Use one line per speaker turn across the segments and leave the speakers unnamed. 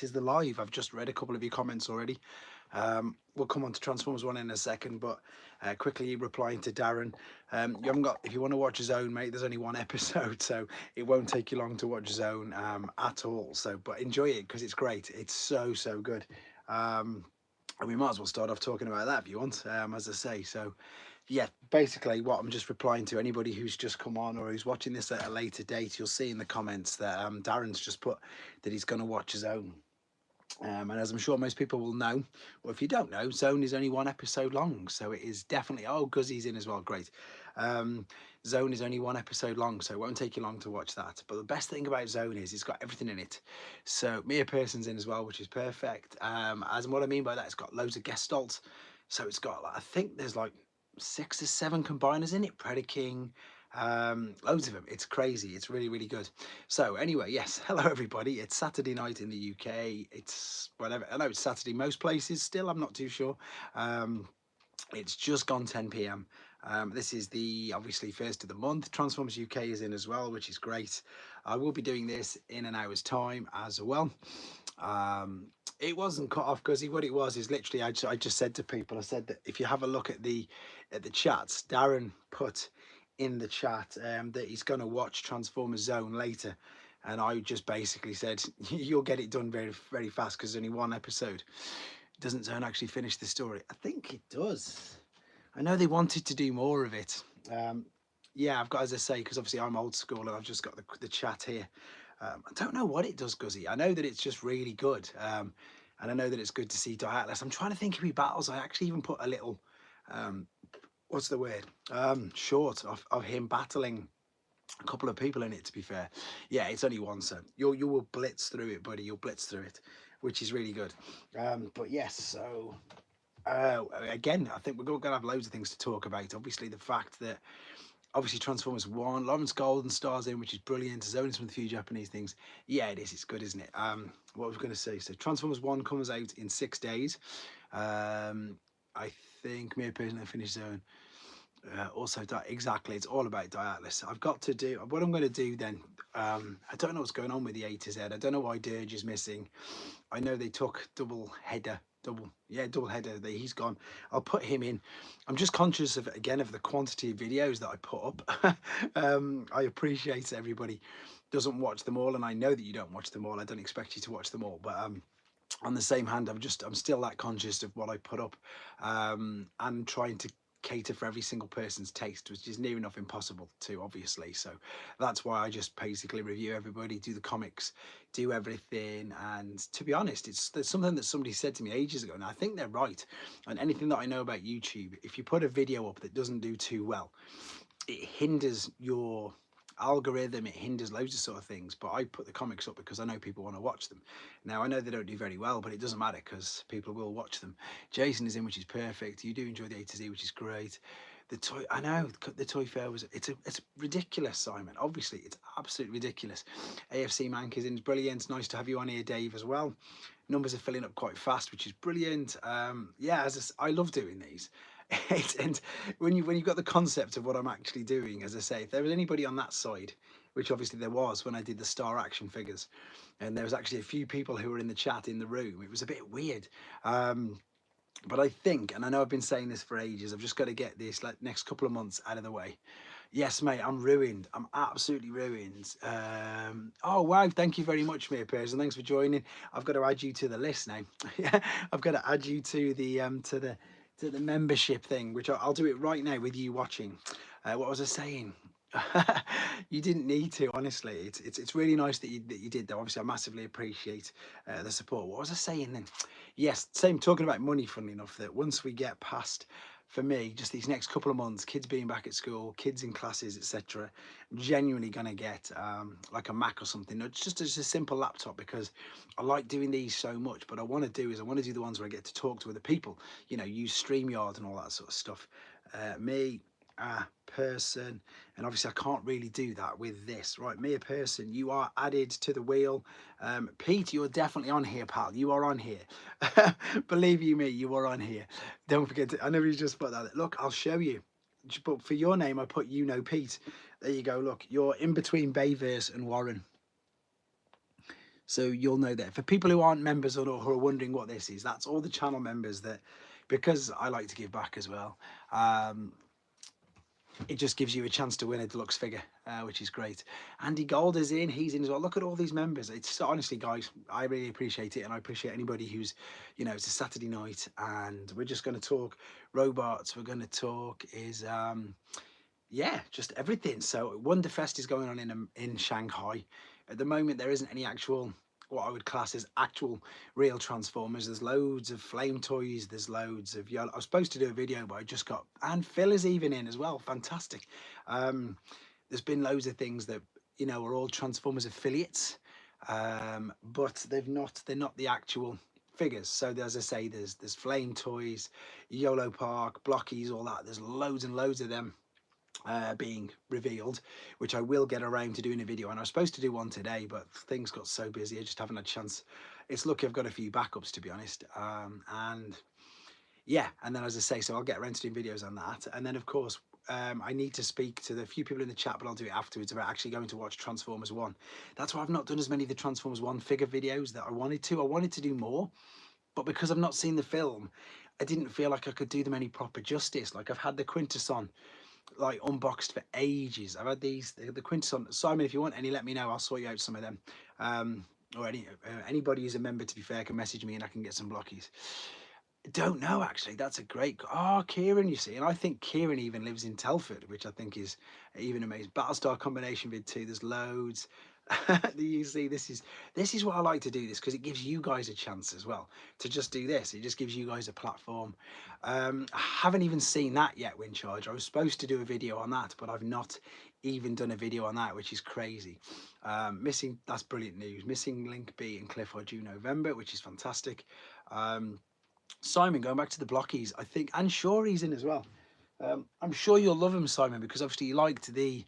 is the live. I've just read a couple of your comments already. We'll come on to Transformers 1 in a second, but quickly replying to Darren, you haven't got, if you want to watch his own, mate, there's only one episode, so it won't take you long to watch his own at all. So, but enjoy it because it's great. It's so, so good. And we might as well start off talking about that if you want, as I say. So, yeah, basically what I'm just replying to anybody who's just come on or who's watching this at a later date, you'll see in the comments that Darren's just put that he's going to watch his own. And as I'm sure most people will know, or if you don't know, Zone is only one episode long. So it is definitely, oh, Guzzy's in as well, great. Zone is only one episode long, so it won't take you long to watch that. But the best thing about Zone is it's got everything in it. So Mia Pearson's in as well, which is perfect. As what I mean by that, it's got loads of guest stars. So it's got, like, I think there's like 6 or 7 combiners in it, Predaking, loads of them. It's crazy. It's really, really good. So anyway, yes, hello everybody. It's Saturday night in the UK. It's whatever. I know it's Saturday most places still. I'm not too sure. It's just gone 10 p.m. This is the obviously first of the month. Transformers UK is in as well, which is great. I will be doing this in an hour's time as well. It wasn't cut off because what it was is literally I just said to people, I said that if you have a look at the chats, Darren put in the chat that he's going to watch Transformers Zone later, and I just basically said you'll get it done very, very fast because there's only one episode. Doesn't Zone actually finish the story? I think it does. I know they wanted to do more of it. Yeah, I've got, as I say, because obviously I'm old school and I've just got the chat here. I don't know what it does, Guzzy. I know that it's just really good. And I know that it's good to see Diatlas. I'm trying to think of his battles. I actually even put a little, what's the word? Short of him battling a couple of people in it, to be fair. Yeah, it's only one, so you will blitz through it, buddy. You'll blitz through it, which is really good. But yes, so again, I think we're going to have loads of things to talk about. Obviously, the fact that obviously Transformers 1, Lawrence Golden stars in, which is brilliant. There's only some of the few Japanese things. Yeah, it is. It's good, isn't it? What was I going to say? So Transformers 1 comes out in 6 days. I think Mia Pearson finished Zone. Also, exactly, it's all about Diatlas. I've got to do what I'm going to do then. I don't know what's going on with the A to Z. I don't know why Dirge is missing. I know they took double header. He's gone. I'll put him in. I'm just conscious of, again, of the quantity of videos that I put up. I appreciate everybody doesn't watch them all, and I know that you don't watch them all. I don't expect you to watch them all, but on the same hand, I'm still that conscious of what I put up, and trying to cater for every single person's taste, which is near enough impossible to, obviously. So that's why I just basically review everybody, do the comics, do everything. And to be honest, there's something that somebody said to me ages ago, and I think they're right. And anything that I know about YouTube, if you put a video up that doesn't do too well, it hinders your algorithm, it hinders loads of sort of things. But I put the comics up because I know people want to watch them. Now I know they don't do very well, but it doesn't matter because people will watch them. Jason is in, which is perfect. You do enjoy the A to Z, which is great. The toy, I know the toy fair was, it's ridiculous, Simon. Obviously it's absolutely ridiculous. AFC Mank is in, it's brilliant. It's nice to have you on here, Dave, as well. Numbers are filling up quite fast, which is brilliant. Yeah, I love doing these. And when you've got the concept of what I'm actually doing, as I say, if there was anybody on that side, which obviously there was when I did the Star action figures, and there was actually a few people who were in the chat in the room, it was a bit weird. But I think, and I know I've been saying this for ages, I've just got to get this next couple of months out of the way. Yes, mate, I'm ruined. I'm absolutely ruined. Oh, wow, thank you very much, Mia Pearson. Thanks for joining. I've got to add you to the list now. Yeah, I've got to add you to the membership thing, which I'll do it right now with you watching. What was I saying? You didn't need to, honestly. It's really nice that you did, though. Obviously I massively appreciate the support. What was I saying then? Yes, same, talking about money, funnily enough, that once we get past, for me, just these next couple of months, kids being back at school, kids in classes, etc., genuinely gonna get like a Mac or something. It's just a simple laptop, because I like doing these so much. But I want to do the ones where I get to talk to other people, you know, use StreamYard and all that sort of stuff. Me, person, and obviously I can't really do that with this. Right, Mia Person, you are added to the wheel. Pete, you're definitely on here, pal. You are on here. Believe you me, you are on here. Don't forget to, I never just put that. Look, I'll show you. But for your name, I put You Know Pete. There you go. Look, you're in between Bayverse and Warren. So you'll know that. For people who aren't members or who are wondering what this is, that's all the channel members that, because I like to give back as well, it just gives you a chance to win a deluxe figure, which is great. Andy Gold is in, he's in as well. Look at all these members. It's honestly, guys, I really appreciate it, and I appreciate anybody who's, you know, it's a Saturday night and we're just going to talk robots. We're going to talk yeah, just everything. So Wonderfest is going on in Shanghai. At the moment, there isn't any actual, what I would class as actual real Transformers. There's loads of flame toys. There's loads of yellow. I was supposed to do a video, but I just got, and Phil is even in as well. Fantastic. There's been loads of things that, you know, are all Transformers affiliates, but they're not the actual figures. So as I say, there's flame toys, YOLO Park, Blockies, all that. There's loads and loads of them being revealed, which I will get around to doing a video, and I was supposed to do one today, but things got so busy I just haven't had a chance. It's lucky I've got a few backups, to be honest. And yeah, and then as I say, so I'll get around to doing videos on that. And then of course I need to speak to the few people in the chat, but I'll do it afterwards, about actually going to watch Transformers 1. That's why I've not done as many of the Transformers 1 figure videos that I wanted to do more, but because I've not seen the film, I didn't feel like I could do them any proper justice. Like, I've had the Quintesson like unboxed for ages. I've had these, the Quintesson. Simon, if you want any, let me know. I'll sort you out some of them. Or anybody who's a member, to be fair, can message me and I can get some blockies. Don't know, actually. That's a great, oh, Kieran, you see. And I think Kieran even lives in Telford, which I think is even amazing. Battlestar combination vid 2, there's loads. You see, this is what I like to do this, because it gives you guys a chance as well to just do this. It just gives you guys a platform. I haven't even seen that yet, Wind Charge. I was supposed to do a video on that, but I've not even done a video on that, which is crazy. Missing, that's brilliant news. Missing Link B and Cliff are due November, which is fantastic. Simon, going back to the blockies, I think, and sure he's in as well. I'm sure you'll love him, Simon, because obviously you liked the,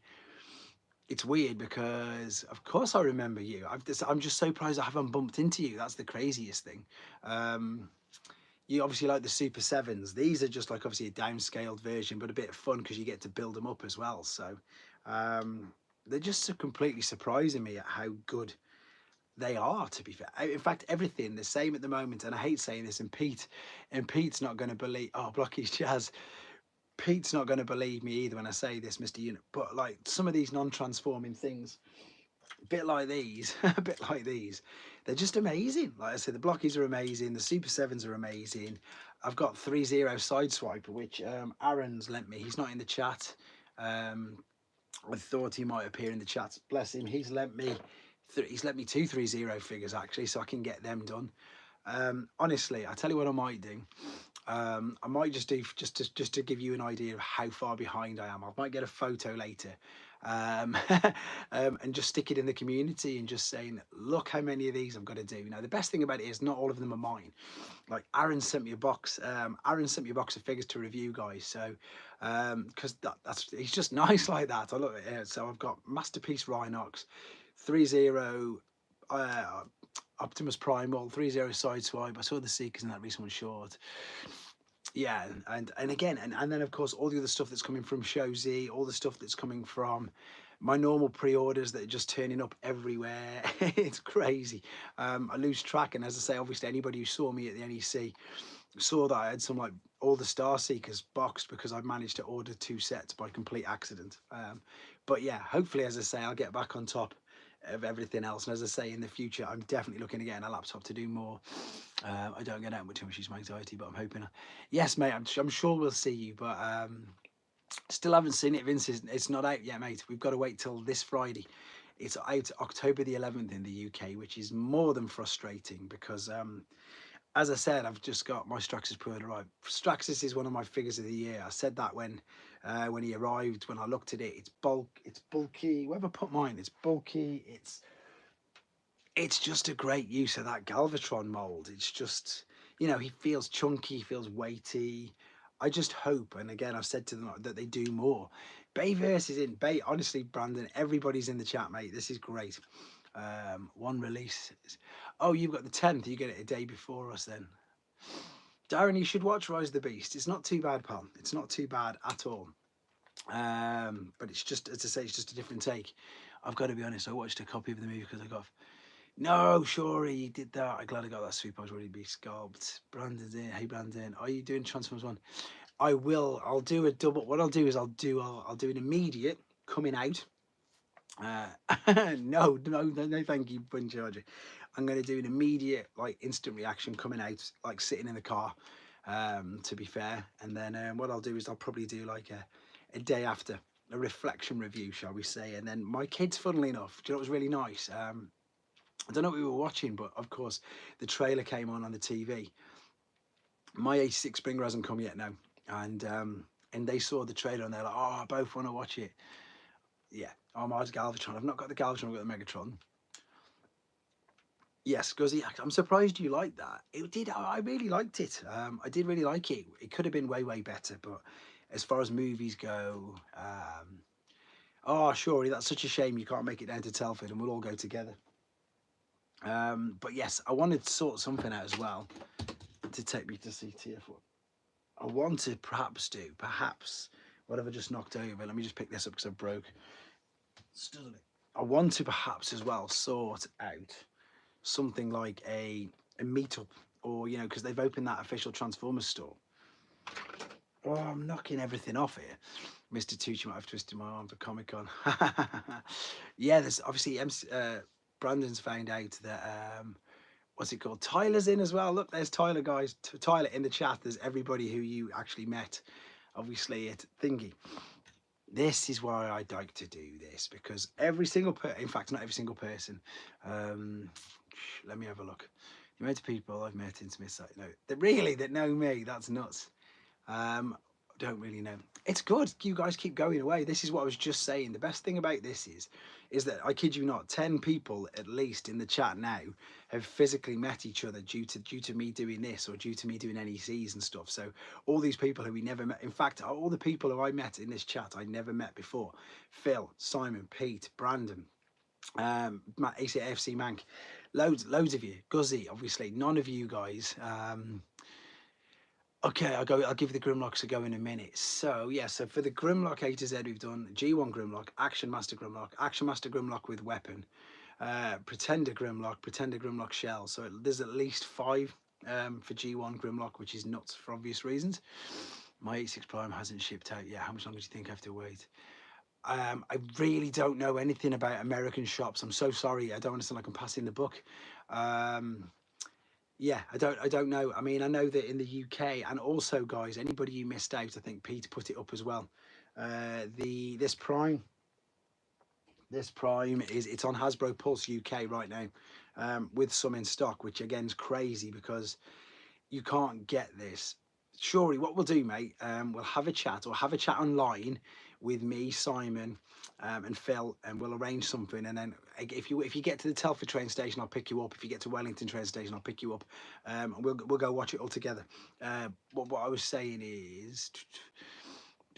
it's weird because of course I remember you. I'm just so surprised I haven't bumped into you. That's the craziest thing. You obviously like the Super 7s. These are just like obviously a downscaled version, but a bit of fun because you get to build them up as well. So they're just so completely surprising me at how good they are, to be fair. In fact, everything the same at the moment, and I hate saying this, and Pete's not going to believe, oh, Blocky's Jazz, Pete's not going to believe me either when I say this, Mr. Unit, but like some of these non-transforming things, a bit like these, a bit like these, they're just amazing. Like I said, the Blockies are amazing, the Super 7s are amazing. I've got 3-0 Sideswiper, which Aaron's lent me. He's not in the chat. I thought he might appear in the chat. Bless him. He's lent me 2 3-0 figures actually, so I can get them done. Honestly, I tell you what I might do. I might just do, just to give you an idea of how far behind I am. I might get a photo later, and just stick it in the community and just saying, look how many of these I've got to do. Now, the best thing about it is not all of them are mine. Like Aaron sent me a box. Aaron sent me a box of figures to review, guys. So, because he's just nice like that. I love it. So I've got Masterpiece Rhinox, 3-0. Optimus Primal, 3-0 Sideswipe. I saw the Seekers in that recent one short. Yeah, and again, and then of course all the other stuff that's coming from Show Z, all the stuff that's coming from my normal pre-orders that are just turning up everywhere. It's crazy. I lose track, and as I say, obviously anybody who saw me at the NEC saw that I had some like all the Star Seekers boxed because I managed to order 2 sets by complete accident. But yeah, hopefully, as I say, I'll get back on top of everything else, and as I say, in the future I'm definitely looking at getting a laptop to do more. I don't get out with too much use my anxiety, but I'm hoping. Yes, mate, I'm sure we'll see you, but still haven't seen it, Vince. It's not out yet, mate. We've got to wait till this Friday. It's out October the 11th in the UK, which is more than frustrating because as I said, I've just got my Straxus pre-order arrived. Straxus is one of my figures of the year. I said that when he arrived, when I looked at it. It's bulky. Where have I put mine? It's bulky. It's just a great use of that Galvatron mold. It's just, you know, he feels chunky, he feels weighty. I just hope, and again, I've said to them that they do more. Bayverse is in. Bay, honestly, Brandon, everybody's in the chat, mate. This is great. One release. Oh, you've got the 10th. You get it a day before us then. Darren, you should watch Rise of the Beast. It's not too bad, pal. It's not too bad at all. But it's just, as I say, it's just a different take. I've got to be honest, I watched a copy of the movie because I got No, sure, he did that. I'm glad I got that sweep. I was ready to be scalped. Brandon's in. Hey, Brandon, are you doing Transformers 1? I will. I'll do a double. What I'll do is I'll do an immediate coming out. Uh, no, thank you, Bun Charger. I'm going to do an immediate, like, instant reaction coming out, like sitting in the car, to be fair. And then what I'll do is I'll probably do like a day after, a reflection review, shall we say. And then my kids, funnily enough, do you know what was really nice? I don't know what we were watching, but of course, the trailer came on the TV. My 86 Springer hasn't come yet now. And they saw the trailer and they're like, oh, I both want to watch it. Yeah, oh, mine's Galvatron. I've not got the Galvatron, I've got the Megatron. Yes, Guzzy, I'm surprised you liked that. It did. I really liked it. I did really like it. It could have been way, way better, but as far as movies go, oh, surely that's such a shame you can't make it down to Telford and we'll all go together. But yes, I wanted to sort something out as well to take me to see TF1. I want to perhaps, what have I just knocked over? Let me just pick this up because I broke. I want to perhaps as well sort out something like a meetup, or because they've opened that official Transformers store. Oh, I'm knocking everything off here. Mr. Tucci might have twisted my arm for Comic Con. Yeah, there's obviously Brandon's found out that what's it called? Tyler's in as well. Look, there's Tyler, guys. Tyler in the chat. There's everybody who you actually met, obviously at Thingy. This is why I like to do this, because every single in fact, not every single person. Let me have a look. The amount of people I've met in Smithside, no, that know me, that's nuts. Don't really know. It's good. You guys keep going away. This is what I was just saying. The best thing about this is that, I kid you not, 10 people at least in the chat now have physically met each other due to me doing this, or due to me doing NECs and stuff. So all these people who we never met, in fact, all the people who I met in this chat I never met before: Phil, Simon, Pete, Brandon, ACFC Mank, loads of you, Guzzy, obviously. None of you guys. Okay, I'll give you the Grimlocks a go in a minute. So yeah, so for the Grimlock A to Z, we've done G1 Grimlock, Action Master Grimlock with weapon, Pretender Grimlock shell. So there's at least 5 for G1 Grimlock, which is nuts for obvious reasons. My 86 Prime hasn't shipped out yet. How much longer do you think I have to wait? I really don't know anything about American shops. I'm so sorry. I don't want to sound like I'm passing the buck. Yeah, I don't know. I mean, I know that in the UK, and also, guys, anybody you missed out, I think Pete put it up as well. This Prime is, it's on Hasbro Pulse UK right now, with some in stock, which again is crazy because you can't get this. Surely, what we'll do, mate, we'll have a chat, or have a chat online with me, Simon, and Phil, and we'll arrange something. And then if you get to the Telford train station, I'll pick you up. If you get to Wellington train station, I'll pick you up. And we'll go watch it all together. What I was saying is,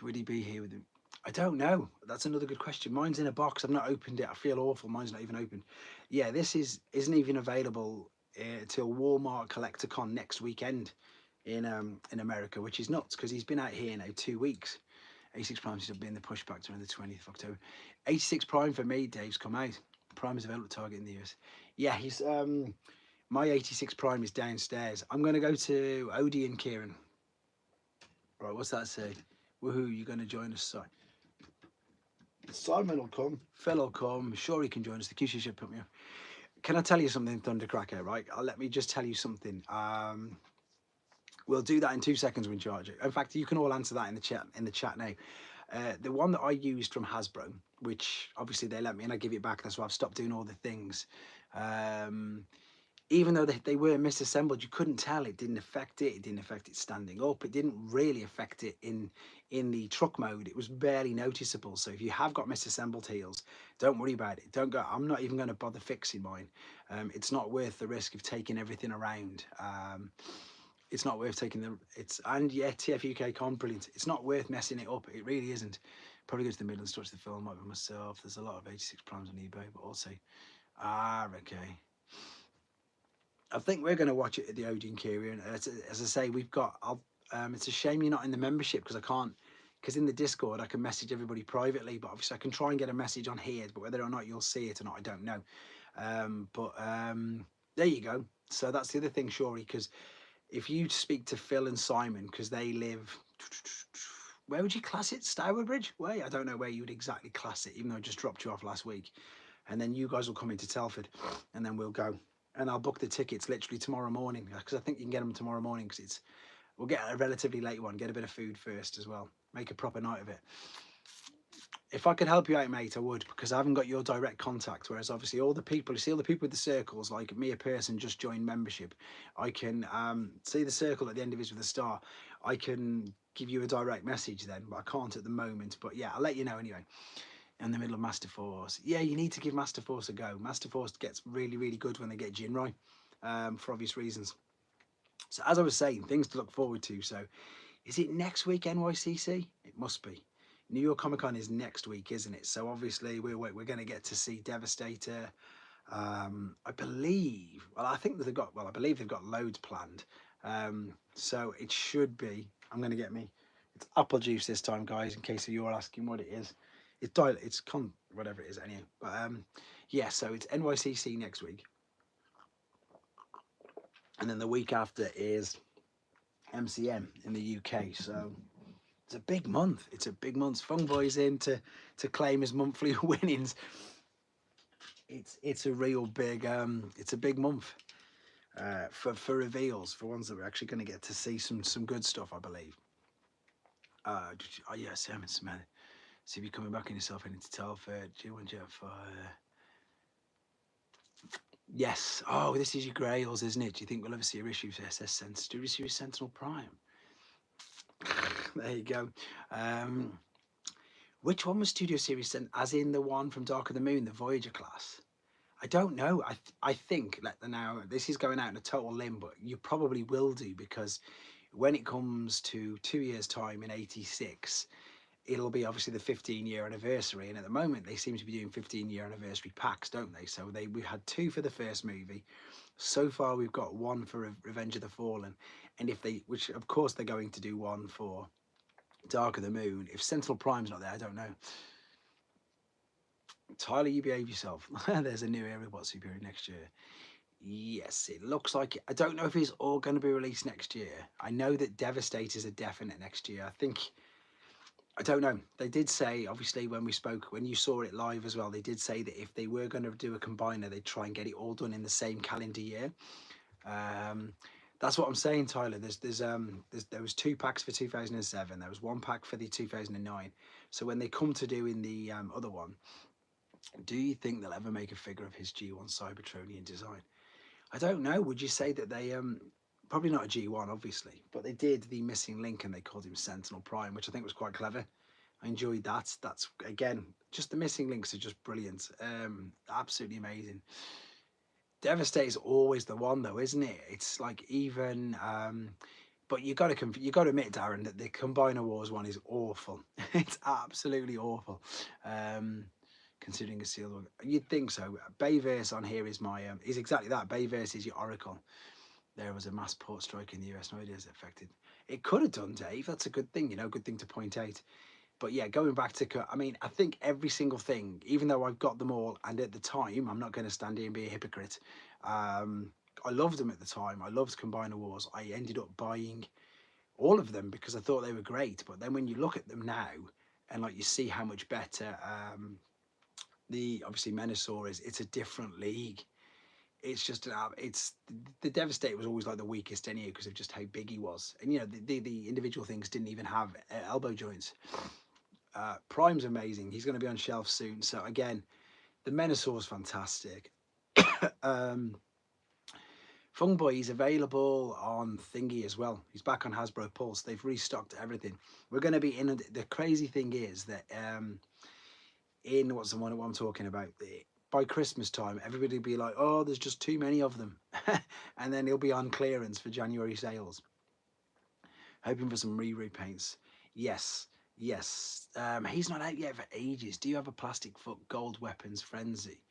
would he be here with him? I don't know. That's another good question. Mine's in a box. I've not opened it. I feel awful. Mine's not even open. Yeah, this isn't even available till Walmart Collector-Con next weekend in America, which is nuts because he's been out here now 2 weeks. 86 Prime should be in the pushback during the 20th of October. 86 Prime for me, Dave's come out. Prime is available at Target in the US. Yeah, he's my 86 Prime is downstairs. I'm going to go to Odie and Kieran. Right, what's that say? Woohoo, you're going to join us, Si. Simon will come. Phil will come. Sure, he can join us. The QC should put me up. Can I tell you something, Thundercracker, right? Let me just tell you something. We'll do that in 2 seconds when charge it. In fact, you can all answer that in the chat now. The one that I used from Hasbro, which obviously they let me, and I give it back. That's why I've stopped doing all the things. Even though they were misassembled, you couldn't tell. It didn't affect it. It didn't affect it standing up. It didn't really affect it in the truck mode. It was barely noticeable. So if you have got misassembled heels, don't worry about it. Don't go. I'm not even going to bother fixing mine. It's not worth the risk of taking everything around. It's not worth taking and yeah, TFUK con, brilliant. It's not worth messing it up. It really isn't. Probably go to the Midlands to watch the film, might be myself. There's a lot of 86 Primes on eBay, but also, okay. I think we're going to watch it at the Odin Kieran. As I say, we've got, it's a shame you're not in the membership because I can't, because in the Discord I can message everybody privately, but obviously I can try and get a message on here, but whether or not you'll see it or not, I don't know. There you go. So that's the other thing, Shori, because if you speak to Phil and Simon, because they live, where would you class it? Stoward Bridge way? I don't know where you would exactly class it, even though I just dropped you off last week. And then you guys will come into Telford, and then we'll go. And I'll book the tickets literally tomorrow morning, because I think you can get them tomorrow morning, because we'll get a relatively late one, get a bit of food first as well, make a proper night of it. If I could help you out, mate, I would, because I haven't got your direct contact. Whereas obviously all the people, you see all the people with the circles, like me, a person just joined membership. I can see the circle at the end of it with a star. I can give you a direct message then, but I can't at the moment. But yeah, I'll let you know anyway. In the middle of Master Force, yeah, you need to give Master Force a go. Master Force gets really, really good when they get Jinrai, for obvious reasons. So as I was saying, things to look forward to. So is it next week, NYCC? It must be. New York Comic Con is next week, isn't it? So obviously we're going to get to see Devastator. I believe. Well, I think that they've got. Well, I believe they've got loads planned. So it should be. I'm going to get me. It's apple juice this time, guys. In case you're asking what it is, it's whatever it is anyway. But yeah. So it's NYCC next week, and then the week after is MCM in the UK. So it's a big month. It's a big month. Fung Boy's in to claim his monthly winnings. It's a real big it's a big month for reveals, for ones that we're actually going to get to see some good stuff, I believe. Oh yeah, Simon Smith. See if you're coming back in yourself. I need to tell for G1 Jetfire. Yes. Oh, this is your Grails, isn't it? Do you think we'll ever see a issue for SS Studio Series Sentinel Prime? There you go. Which one was Studio Series sent? As in the one from Dark of the Moon, the Voyager class? I don't know. I think now this is going out in a total limb, but you probably will do, because when it comes to 2 years' time in '86, it'll be obviously the 15-year anniversary, and at the moment they seem to be doing 15-year anniversary packs, don't they? So we had 2 for the first movie. So far we've got 1 for Revenge of the Fallen, and which of course they're going to do 1 for Dark of the Moon. If Sentinel Prime's not there, I don't know. Tyler, you behave yourself. There's a new area What's Superior next year. Yes, it looks like it. I don't know if it's all going to be released next year. I know that Devastate is a definite next year. I don't know. They did say, obviously, when we spoke, when you saw it live as well, they did say that if they were going to do a combiner, they'd try and get it all done in the same calendar year. That's what I'm saying, Tyler. There was 2 packs for 2007. There was 1 pack for the 2009. So when they come to doing the other one, do you think they'll ever make a figure of his G1 Cybertronian design? I don't know. Would you say that they probably not a G1, obviously, but they did the missing link and they called him Sentinel Prime, which I think was quite clever. I enjoyed that. That's again, just the missing links are just brilliant. Absolutely amazing. Devastate is always the one, though, isn't it? It's like even but you got to admit, Darren, that the Combiner Wars one is awful. It's absolutely awful. Considering a sealed one, you'd think so. Bayverse on here is my is exactly that. Bayverse is your Oracle. There was a mass port strike in the US. No idea is affected. It could have done, Dave. That's a good thing, good thing to point out. But yeah, going back to, I mean, I think every single thing, even though I've got them all, and at the time, I'm not going to stand here and be a hypocrite. I loved them at the time. I loved Combiner Wars. I ended up buying all of them because I thought they were great. But then when you look at them now, and like you see how much better obviously Menasor is, it's a different league. It's just the Devastator was always like the weakest anyway because of just how big he was, and the individual things didn't even have elbow joints. Prime's amazing. He's going to be on shelf soon. So again, the Menasor is fantastic. Fung Boy is available on Thingy as well. He's back on Hasbro Pulse. They've restocked everything. We're going to be in. The crazy thing is that in what I'm talking about, by Christmas time, everybody will be like, oh, there's just too many of them. And then he'll be on clearance for January sales. Hoping for some repaints. Yes. He's not out yet for ages. Do you have a plastic foot gold weapons frenzy?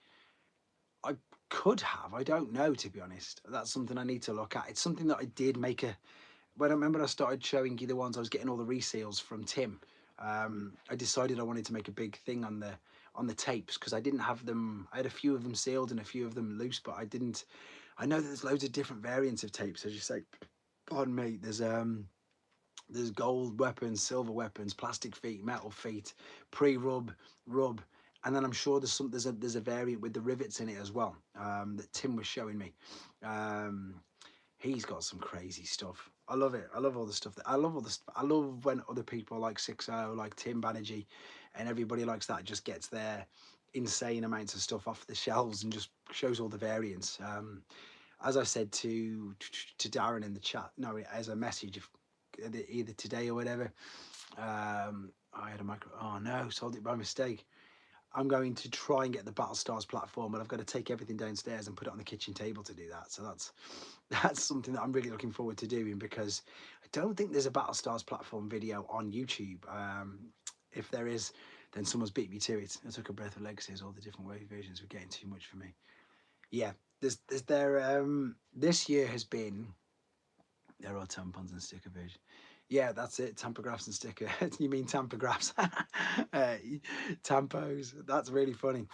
I could have. I don't know, to be honest. That's something I need to look at. It's something that I did make when I remember I started showing you the ones I was getting all the reseals from Tim. I decided I wanted to make a big thing on on the tapes, because I didn't have them. I had a few of them sealed and a few of them loose, but I didn't. I know that there's loads of different variants of tapes, as you say. Pardon me. There's gold weapons, silver weapons, plastic feet, metal feet, pre-rub, rub, and then I'm sure there's a variant with the rivets in it as well, that Tim was showing me. Um, he's got some crazy stuff. I love it. I love all the stuff I love all the I love when other people like 6O, like Tim Banerjee, and everybody likes that just gets their insane amounts of stuff off the shelves and just shows all the variants. As I said to Darren in the chat, no, as a message, either today or whatever, I had a micro. Oh no, sold it by mistake. I'm going to try and get the Battlestars platform, but I've got to take everything downstairs and put it on the kitchen table to do that. So that's something that I'm really looking forward to doing, because I don't think there's a Battlestars platform video on YouTube. If there is, then someone's beat me to it. I took a breath of legacies. All the different wave versions were getting too much for me. Yeah, this year has been. There are tampons and sticker version. Yeah, that's it. Tampagraphs and sticker. You mean tampagraphs? Tampos. That's really funny.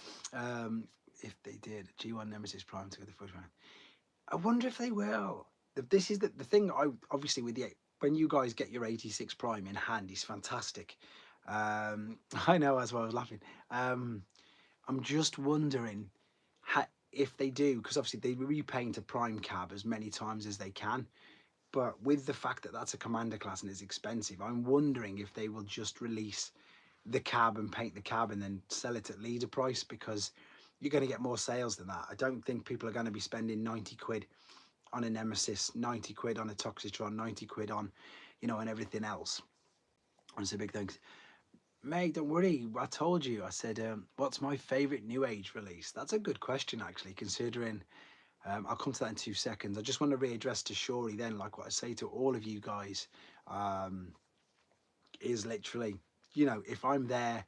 If they did, G1 Nemesis Prime to go the first round. I wonder if they will. This is the thing. I obviously with the when you guys get your 86 Prime in hand, is fantastic. I know, that's why I was laughing. I'm just wondering if they do, because obviously they repaint a Prime cab as many times as they can. But with the fact that that's a commander class and it's expensive, I'm wondering if they will just release the cab and paint the cab and then sell it at leader price, because you're going to get more sales than that. I don't think people are going to be spending 90 quid on a Nemesis, 90 quid on a Toxitron, 90 quid on, and everything else. And it's a big thing. Mate, don't worry. I told you. I said, what's my favourite New Age release? That's a good question, actually, considering... I'll come to that in 2 seconds. I just want to readdress to Shori then, like what I say to all of you guys, is literally, if I'm there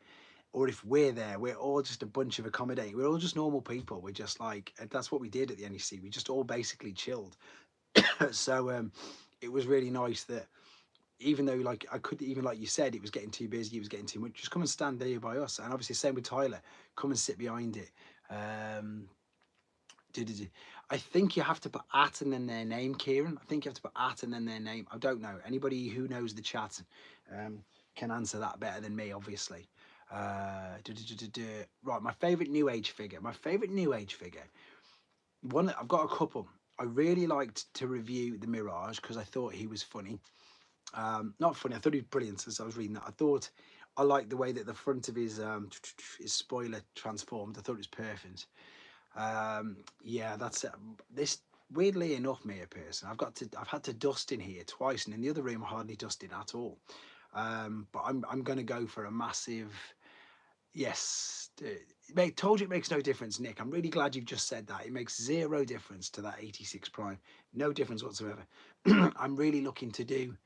or if we're there, we're all just a bunch of accommodating. We're all just normal people. We're just like, that's what we did at the NEC. We just all basically chilled. So it was really nice that even though, like, I could, even like you said, it was getting too busy, it was getting too much, just come and stand there by us. And obviously same with Tyler, come and sit behind it. I think you have to put at and then their name, Kieran. I think you have to put at and then their name. I don't know. Anybody who knows the chat can answer that better than me, obviously. Right, my favourite New Age figure. My favourite New Age figure. I've got a couple. I really liked to review the Mirage because I thought he was funny. Not funny, I thought he was brilliant as I was reading that. I liked the way that the front of his spoiler transformed. I thought it was perfect. Yeah, that's it. This, weirdly enough, me a person, I've had to dust in here twice, and in the other room I hardly dusted at all. But I'm gonna go for a massive yes. Mate, told you it makes no difference, Nick. I'm really glad you've just said that. It makes zero difference to that 86 Prime. No difference whatsoever. I'm really looking to do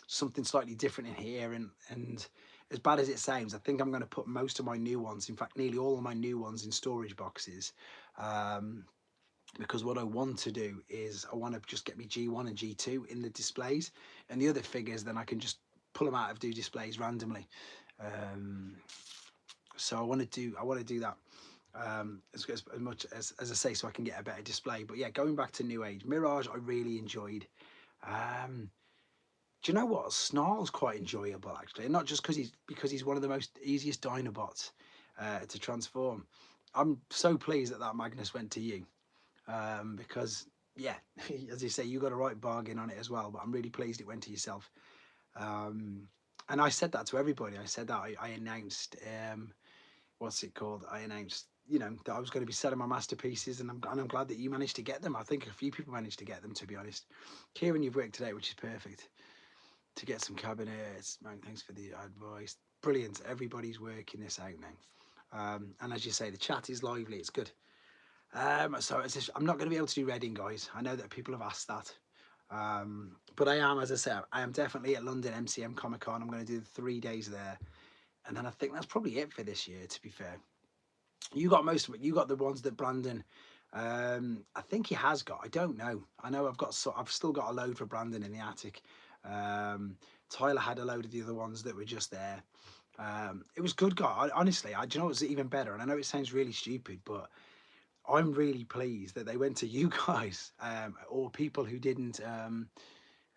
something slightly different in here, and as bad as it sounds, I think I'm going to put most of my new ones, in fact nearly all of my new ones, in storage boxes, because what I want to do is I want to just get me G1 and G2 in the displays, and the other figures then I can just pull them out of do displays randomly. So I want to do that as much as I say, so I can get a better display. But yeah, going back to New Age Mirage, I really enjoyed. Do you know what? Snarl's quite enjoyable, actually, and not just because he's one of the most easiest Dinobots to transform. I'm so pleased that Magnus went to you, because yeah, as you say, you got a right bargain on it as well. But I'm really pleased it went to yourself. And I said that to everybody. I said that I announced what's it called? I announced, that I was going to be selling my masterpieces, and I'm glad that you managed to get them. I think a few people managed to get them, to be honest. Kieran, you've worked today, which is perfect. To get some cabinets, man, thanks for the advice. Brilliant. Everybody's working this out now. And as you say, the chat is lively. It's good. So I'm not going to be able to do Reading, guys. I know that people have asked that. But I am, as I said, I am definitely at London MCM Comic Con. I'm going to do 3 days there. And then I think that's probably it for this year, to be fair. You got most of it. You got the ones that Brandon, I think he has got. I don't know. I know I've still got a load for Brandon in the attic. Tyler had a load of the other ones that were just there. It was good, guy. Honestly, do you know what's even better? And I know it sounds really stupid, but I'm really pleased that they went to you guys, or people who didn't.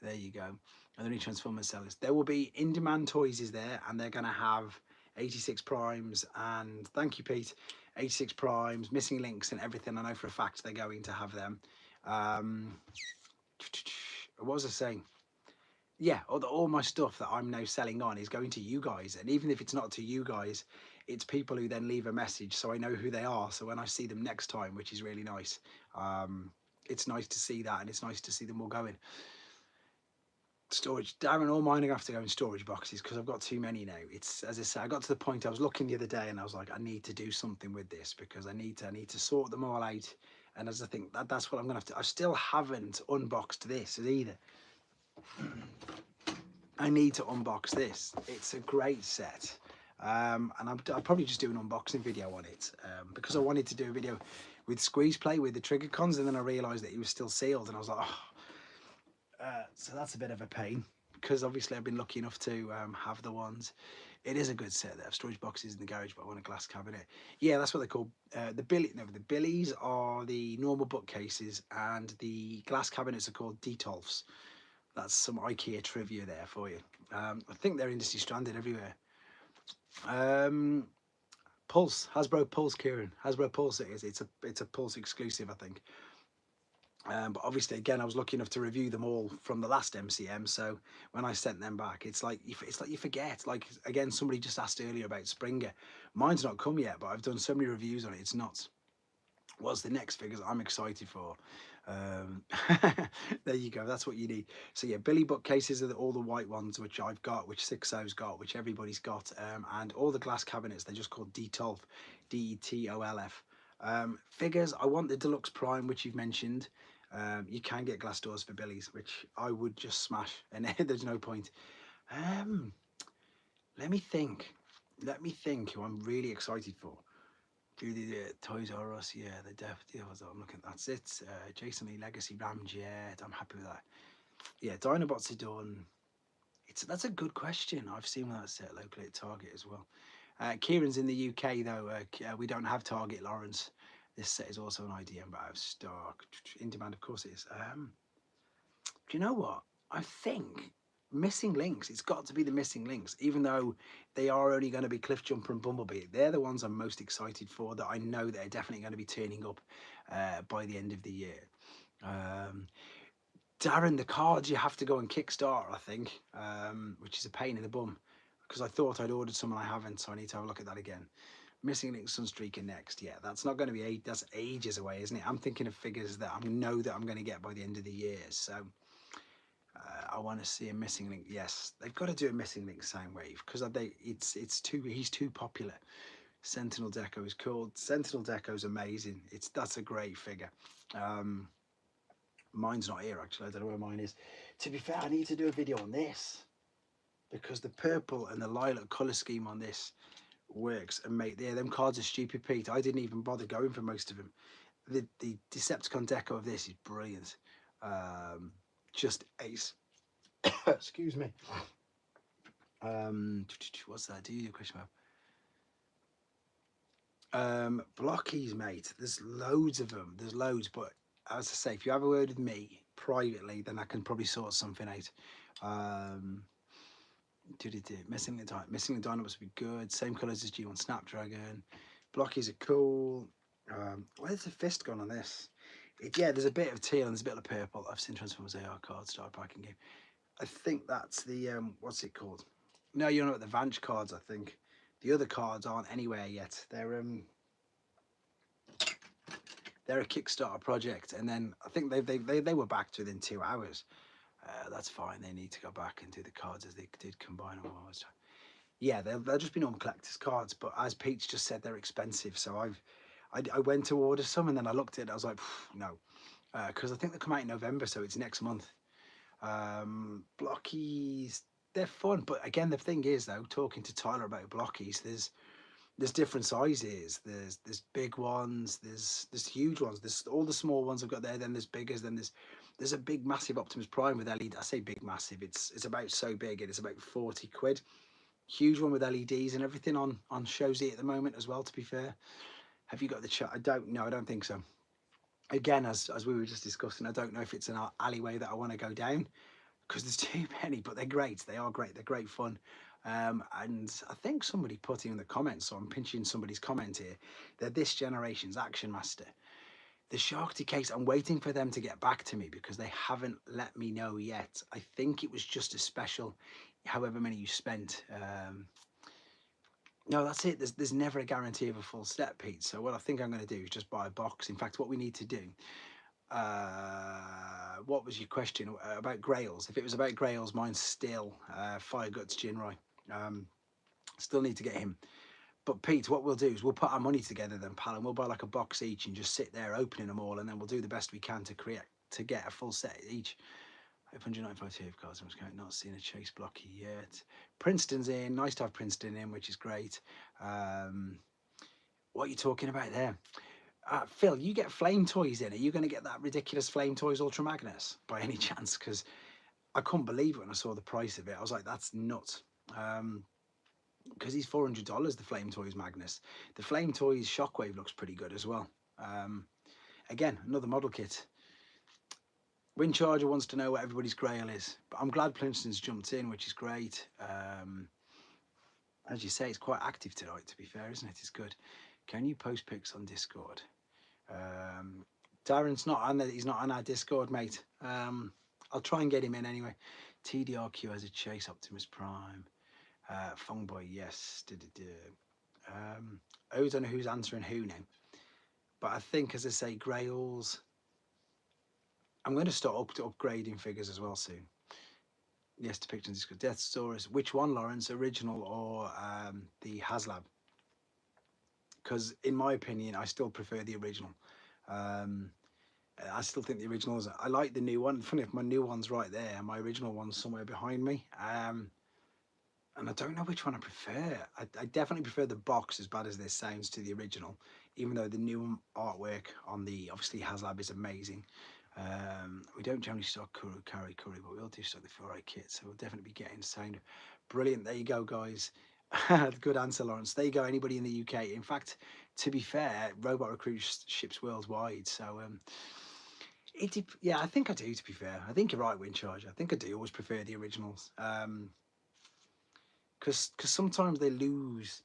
There you go. And the new Transformers sellers. There will be in-demand toys is there, and they're going to have 86 primes. And thank you, Pete. 86 primes, missing links, and everything. I know for a fact they're going to have them. What was I saying? Yeah, all my stuff that I'm now selling on is going to you guys. And even if it's not to you guys, it's people who then leave a message so I know who they are. So when I see them next time, which is really nice, it's nice to see that, and it's nice to see them all going. Storage, Darren, all mine are gonna have to go in storage boxes because I've got too many now. It's, as I say, I got to the point I was looking the other day and I was like, I need to do something with this because I need to sort them all out. And as I think that's what I'm gonna have to. I still haven't unboxed this either. I need to unbox this. It's a great set. And I'll probably just do an unboxing video on it because I wanted to do a video with Squeeze Play with the trigger cons, and then I realised that he was still sealed, and I was like, oh. So that's a bit of a pain because obviously I've been lucky enough to have the ones. It is a good set. They have storage boxes in the garage, but I want a glass cabinet. Yeah, that's what they're called. The Billies are the normal bookcases, and the glass cabinets are called Detolfs. That's some IKEA trivia there for you. I think they're industry stranded everywhere. Pulse, Hasbro Pulse, Kieran. Hasbro Pulse it is. It's a Pulse exclusive, I think. But obviously, again, I was lucky enough to review them all from the last MCM. So when I sent them back, it's like you forget. Like again, somebody just asked earlier about Springer. Mine's not come yet, but I've done so many reviews on it. It's nuts. What's the next figures I'm excited for? There you go. That's what you need. So yeah, Billy bookcases are all the white ones, which I've got, which 6O's got, which everybody's got, and all the glass cabinets. They're just called Detolf, Detolf. Figures. I want the Deluxe Prime, which you've mentioned. You can get glass doors for Billies, which I would just smash, and there's no point. Let me think. Let me think who I'm really excited for. Do the Toys R Us, yeah, the Death Deals. I'm looking. That's it. Jason Lee Legacy Ramjet. I'm happy with that. Yeah, Dinobots are done. That's a good question. I've seen that set locally at Target as well. Kieran's in the UK though. We don't have Target, Lawrence. This set is also an IDM, but out of stock. In demand, of course it is. Do you know what? I think missing links. It's got to be the missing links, even though they are only going to be Cliffjumper and Bumblebee. They're the ones I'm most excited for. That I know they're definitely going to be turning up by the end of the year. Darren, the cards you have to go and Kickstart, I think, which is a pain in the bum because I thought I'd ordered some and I haven't, so I need to have a look at that again. Missing Link Sunstreaker next. Yeah, that's not going to be that's ages away, isn't it? I'm thinking of figures that I know that I'm going to get by the end of the year. So I want to see a Missing Link. Yes, they've got to do a Missing Link Soundwave because he's too popular. Sentinel Deco is called. Sentinel Deco is amazing. That's a great figure. Mine's not here actually. I don't know where mine is. To be fair, I need to do a video on this because the purple and the lilac color scheme on this works, and mate, yeah, them cards are stupid, Pete. I didn't even bother going for most of them. The Decepticon deco of this is brilliant. Just ace. Excuse me. What's that? Do you question mark? Blockies, mate. There's loads of them. There's loads, but as I say, if you have a word with me privately, then I can probably sort something out. Missing the Dynamo would be good. Same colours as G1 Snapdragon. Blockies are cool. Where's the fist gone on this? Yeah, there's a bit of teal and there's a bit of purple. I've seen Transformers AR cards, Star Packing Game. I think that's the what's it called? No, you're not the Vanch cards. I think the other cards aren't anywhere yet. They're a Kickstarter project, and then I think they were backed within 2 hours. That's fine. They need to go back and do the cards as they did combine them all. Yeah, they'll just be normal collector's cards, but as Pete's just said, they're expensive. So I went to order some, and then I looked at it. I was like, no, because I think they come out in November, so it's next month. Blockies, they're fun, but again, the thing is though, talking to Tyler about blockies, there's different sizes. There's big ones, there's huge ones, there's all the small ones I've got there, then there's biggers, then there's a big massive Optimus Prime with LED. I say big massive, it's about so big, and it's about 40 quid. Huge one with LEDs and everything on Shows at the moment as well, to be fair. Have you got the chart? I don't know. I don't think so. Again, as we were just discussing, I don't know if it's an alleyway that I want to go down, because there's too many, but they're great. They are great. They're great fun. And I think somebody put in the comments, so I'm pinching somebody's comment here, they're this generation's Action Master. The Sharky case, I'm waiting for them to get back to me because they haven't let me know yet. I think it was just a special, however many you spent. No, that's it. There's never a guarantee of a full set, Pete. So what I think I'm going to do is just buy a box. In fact, what we need to do, what was your question about Grails? If it was about Grails, mine's still Fire Guts Jinrai. Still need to get him. But Pete, what we'll do is we'll put our money together then, pal, and we'll buy like a box each and just sit there opening them all, and then we'll do the best we can to get a full set each. 595 TF cards. I'm not seeing a chase blocky yet. Princeton's in. Nice to have Princeton in, which is great. What are you talking about there? Phil, you get Flame Toys in. Are you going to get that ridiculous Flame Toys Ultra Magnus by any chance? Because I couldn't believe it when I saw the price of it. I was like, that's nuts. Because he's $400, the Flame Toys Magnus. The Flame Toys Shockwave looks pretty good as well. Again, another model kit. Windcharger wants to know what everybody's grail is, but I'm glad Princeton's jumped in, which is great. As you say, it's quite active tonight, to be fair, isn't it? It's good. Can you post pics on Discord? Darren's not on there. He's not on our Discord, mate. I'll try and get him in anyway. TDRQ has a Chase Optimus Prime. Fungboy, yes. I don't know who's answering who now. But I think, as I say, Grails. I'm going to start upgrading figures as well soon. Yes, depictions is good. Death Stories. Which one, Lawrence? Original or the HasLab? Because in my opinion, I still prefer the original. I still think the original is. I like the new one. Funny if my new one's right there, my original one's somewhere behind me. And I don't know which one I prefer. I definitely prefer the box, as bad as this sounds, to the original, even though the new artwork on the obviously HasLab is amazing. We don't generally stock Curry, but we'll do stock the 4A kit, so we'll definitely be getting sound. Brilliant. There you go, guys. Good answer, Lawrence. There you go. Anybody in the UK. In fact, to be fair, Robot Recruit ships worldwide, so yeah, I think I do, to be fair. I think you're right, Windcharger. I think I do always prefer the originals. Because sometimes they lose,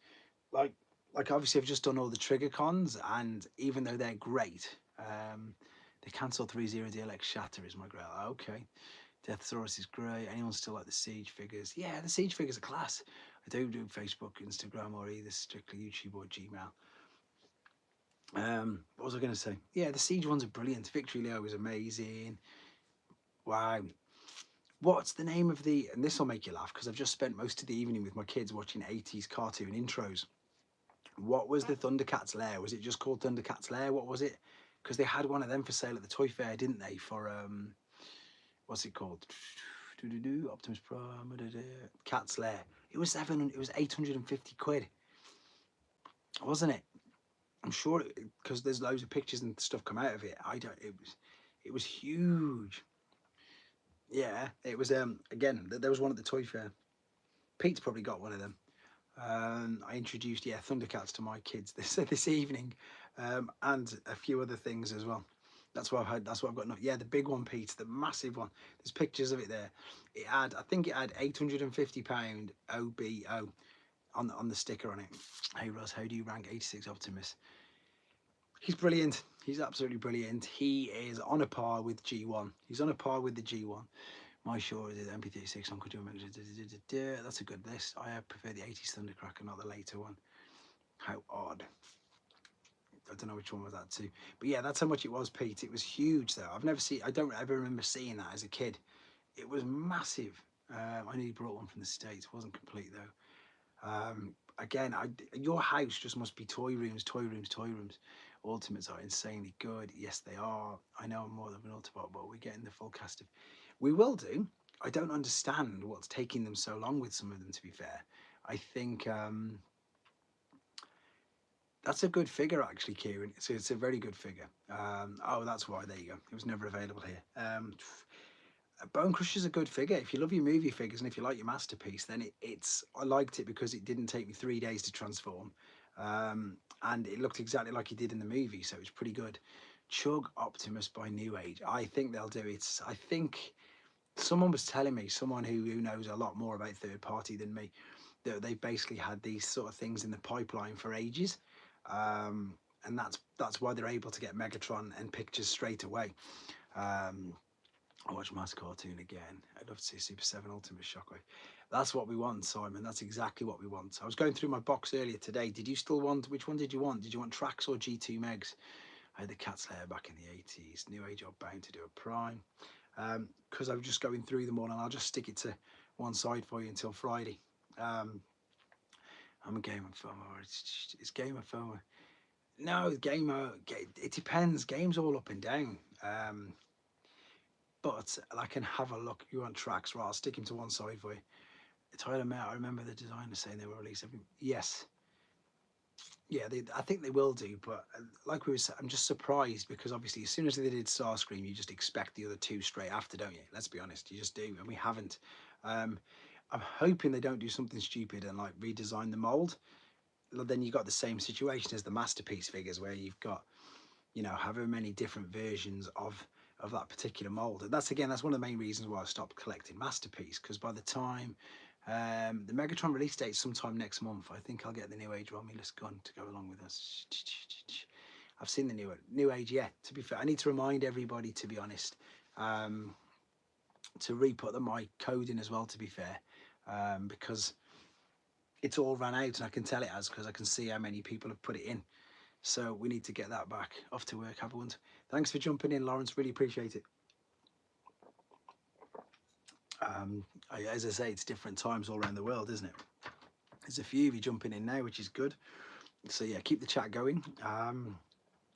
like obviously I've just done all the trigger cons, and even though they're great, they cancelled 3-0 DLX Shatter is my grail. Okay. Deathsaurus is great. Anyone still like the Siege figures? Yeah, the Siege figures are class. I don't do Facebook, Instagram, or either strictly YouTube or Gmail. What was I going to say? Yeah, the Siege ones are brilliant. Victory Leo is amazing. Wow. What's the name of the... And this will make you laugh, because I've just spent most of the evening with my kids watching 80s cartoon intros. What was the Thundercats Lair? Was it just called Thundercats Lair? What was it? Because they had one of them for sale at the Toy Fair, didn't they? For, what's it called? Optimus Prime, Cat's Lair. It was 850 quid, wasn't it? I'm sure, because there's loads of pictures and stuff come out of it. It was huge. Yeah, it was. Again, there was one at the Toy Fair. Pete's probably got one of them. I introduced Thundercats to my kids this evening, and a few other things as well. That's what I've had. That's what I've got. Yeah, the big one, Pete, the massive one. There's pictures of it there. I think it had £850 OBO on the sticker on it. Hey Russ, how do you rank 86 Optimus? He's brilliant. He's absolutely brilliant. He is on a par with G1. He's on a par with the G1. My sure is MP36 on. Could you imagine? That's a good list. I prefer the 80s Thundercracker, not the later one. How odd. I don't know which one was that too. But yeah, that's how much it was, Pete. It was huge though. I don't ever remember seeing that as a kid. It was massive. I nearly brought one from the States. It wasn't complete though. Again, your house just must be toy rooms. Ultimates are insanely good. Yes, they are. I know I'm more than an Autobot, but we're getting the full cast of... We will do. I don't understand what's taking them so long with some of them, to be fair. I think that's a good figure, actually, Kieran. It's a very good figure. Oh, that's why. There you go. It was never available here. Bone Crusher's a good figure. If you love your movie figures and if you like your masterpiece, then I liked it because it didn't take me 3 days to transform, and it looked exactly like he did in the movie, so it's pretty good. Chug Optimus by New Age. I think they'll do it. I think someone was telling me, someone who knows a lot more about third party than me, that they basically had these sort of things in the pipeline for ages, um, and that's why they're able to get Megatron and pictures straight away. Um, I watch Mass Cartoon again. I'd love to see Super 7 Ultimate Shockwave. That's what we want, Simon. That's exactly what we want. I was going through my box earlier today. Did you still want, which one did you want? Did you want Trax or G2 Megs? I had the Cat's Lair back in the 80s. New Age are bound to do a Prime. Because I'm just going through them all, and I'll just stick it to one side for you until Friday. I'm a Game of FOMO. It's Game of FOMO. No, it depends. Game's all up and down. But I can have a look. You want Tracks, right? I'll stick him to one side for you. Tyler May, I remember the designer saying they will release every. Yes. Yeah, I think they will do, but like we were saying, I'm just surprised because obviously as soon as they did Starscream, you just expect the other two straight after, don't you? Let's be honest, you just do, and we haven't. I'm hoping they don't do something stupid and like redesign the mold. Then you got the same situation as the masterpiece figures where you've got, however many different versions of that particular mold. And that's one of the main reasons why I stopped collecting masterpiece, because by the time the Megatron release date is sometime next month, I think I'll get the New Age Romulus gun to go along with us. I've seen the New Age, yeah. To be fair, I need to remind everybody, to be honest, to re-put my code in as well, to be fair, because it's all ran out, and I can tell it has because I can see how many people have put it in. So we need to get that back. Off to work, everyone. Thanks for jumping in, Lawrence. Really appreciate it. As I say, it's different times all around the world, isn't it? There's a few of you jumping in now, which is good. So yeah, keep the chat going.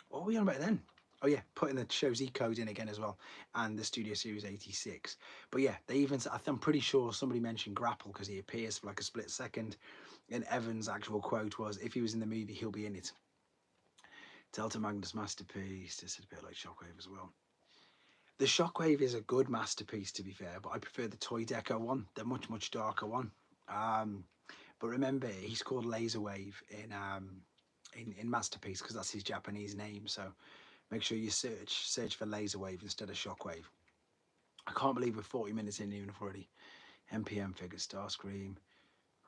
What were we on about then? Oh yeah, putting the show Z code in again as well, and the Studio Series 86. But yeah, I'm pretty sure somebody mentioned Grapple because he appears for like a split second. And Evan's actual quote was, "If he was in the movie, he'll be in it." Delta Magnus masterpiece. This is a bit like Shockwave as well. The Shockwave is a good masterpiece, to be fair, but I prefer the Toy Deco one, the much darker one. But remember, he's called Laserwave in Masterpiece because that's his Japanese name. So make sure you search for Laserwave instead of Shockwave. I can't believe we're 40 minutes in even already. MPM figure, Starscream,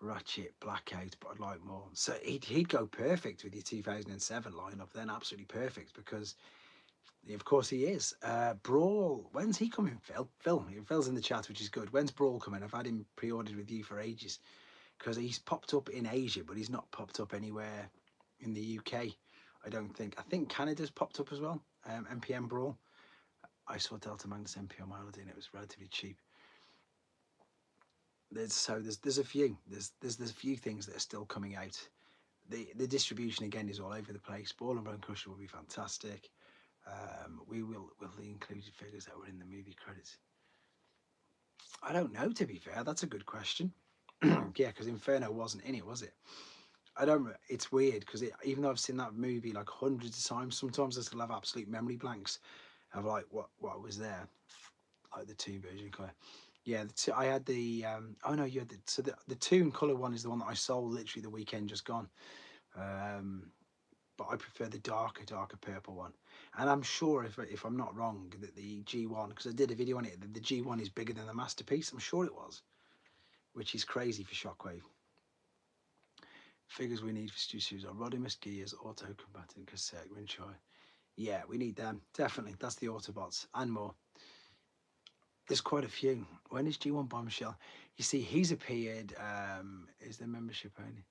Ratchet, Blackout, but I'd like more. So he'd go perfect with your 2007 lineup then, absolutely perfect, because of course he is. Brawl, when's he coming, Phil? Phil's in the chat, which is good. When's Brawl coming? I've had him pre-ordered with you for ages because he's popped up in Asia, but he's not popped up anywhere in the UK, I don't think. I think Canada's popped up as well. MPM Brawl. I saw Delta Magnus MP on my holiday and it was relatively cheap. There's a few. There's a few things that are still coming out. The distribution again is all over the place. Ball and Bone Crusher will be fantastic. Will the included figures that were in the movie credits? I don't know, to be fair. That's a good question. Yeah, because Inferno wasn't in it, was it? I don't. It's weird because even though I've seen that movie like hundreds of times, sometimes I still have absolute memory blanks of like what was there, like the two version color. Yeah, I had the. Oh no, you had the two in color one is the one that I sold literally the weekend just gone. But I prefer the darker purple one. And I'm sure if I'm not wrong that the G1, because I did a video on it, the G1 is bigger than the masterpiece. I'm sure it was, which is crazy for Shockwave. Figures we need for Studios are Rodimus, Gears, Auto Combatant, Cassette, Winchai. Yeah, we need them. Definitely. That's the Autobots and more. There's quite a few. When is G1 Bombshell? You see, he's appeared. Is the membership only?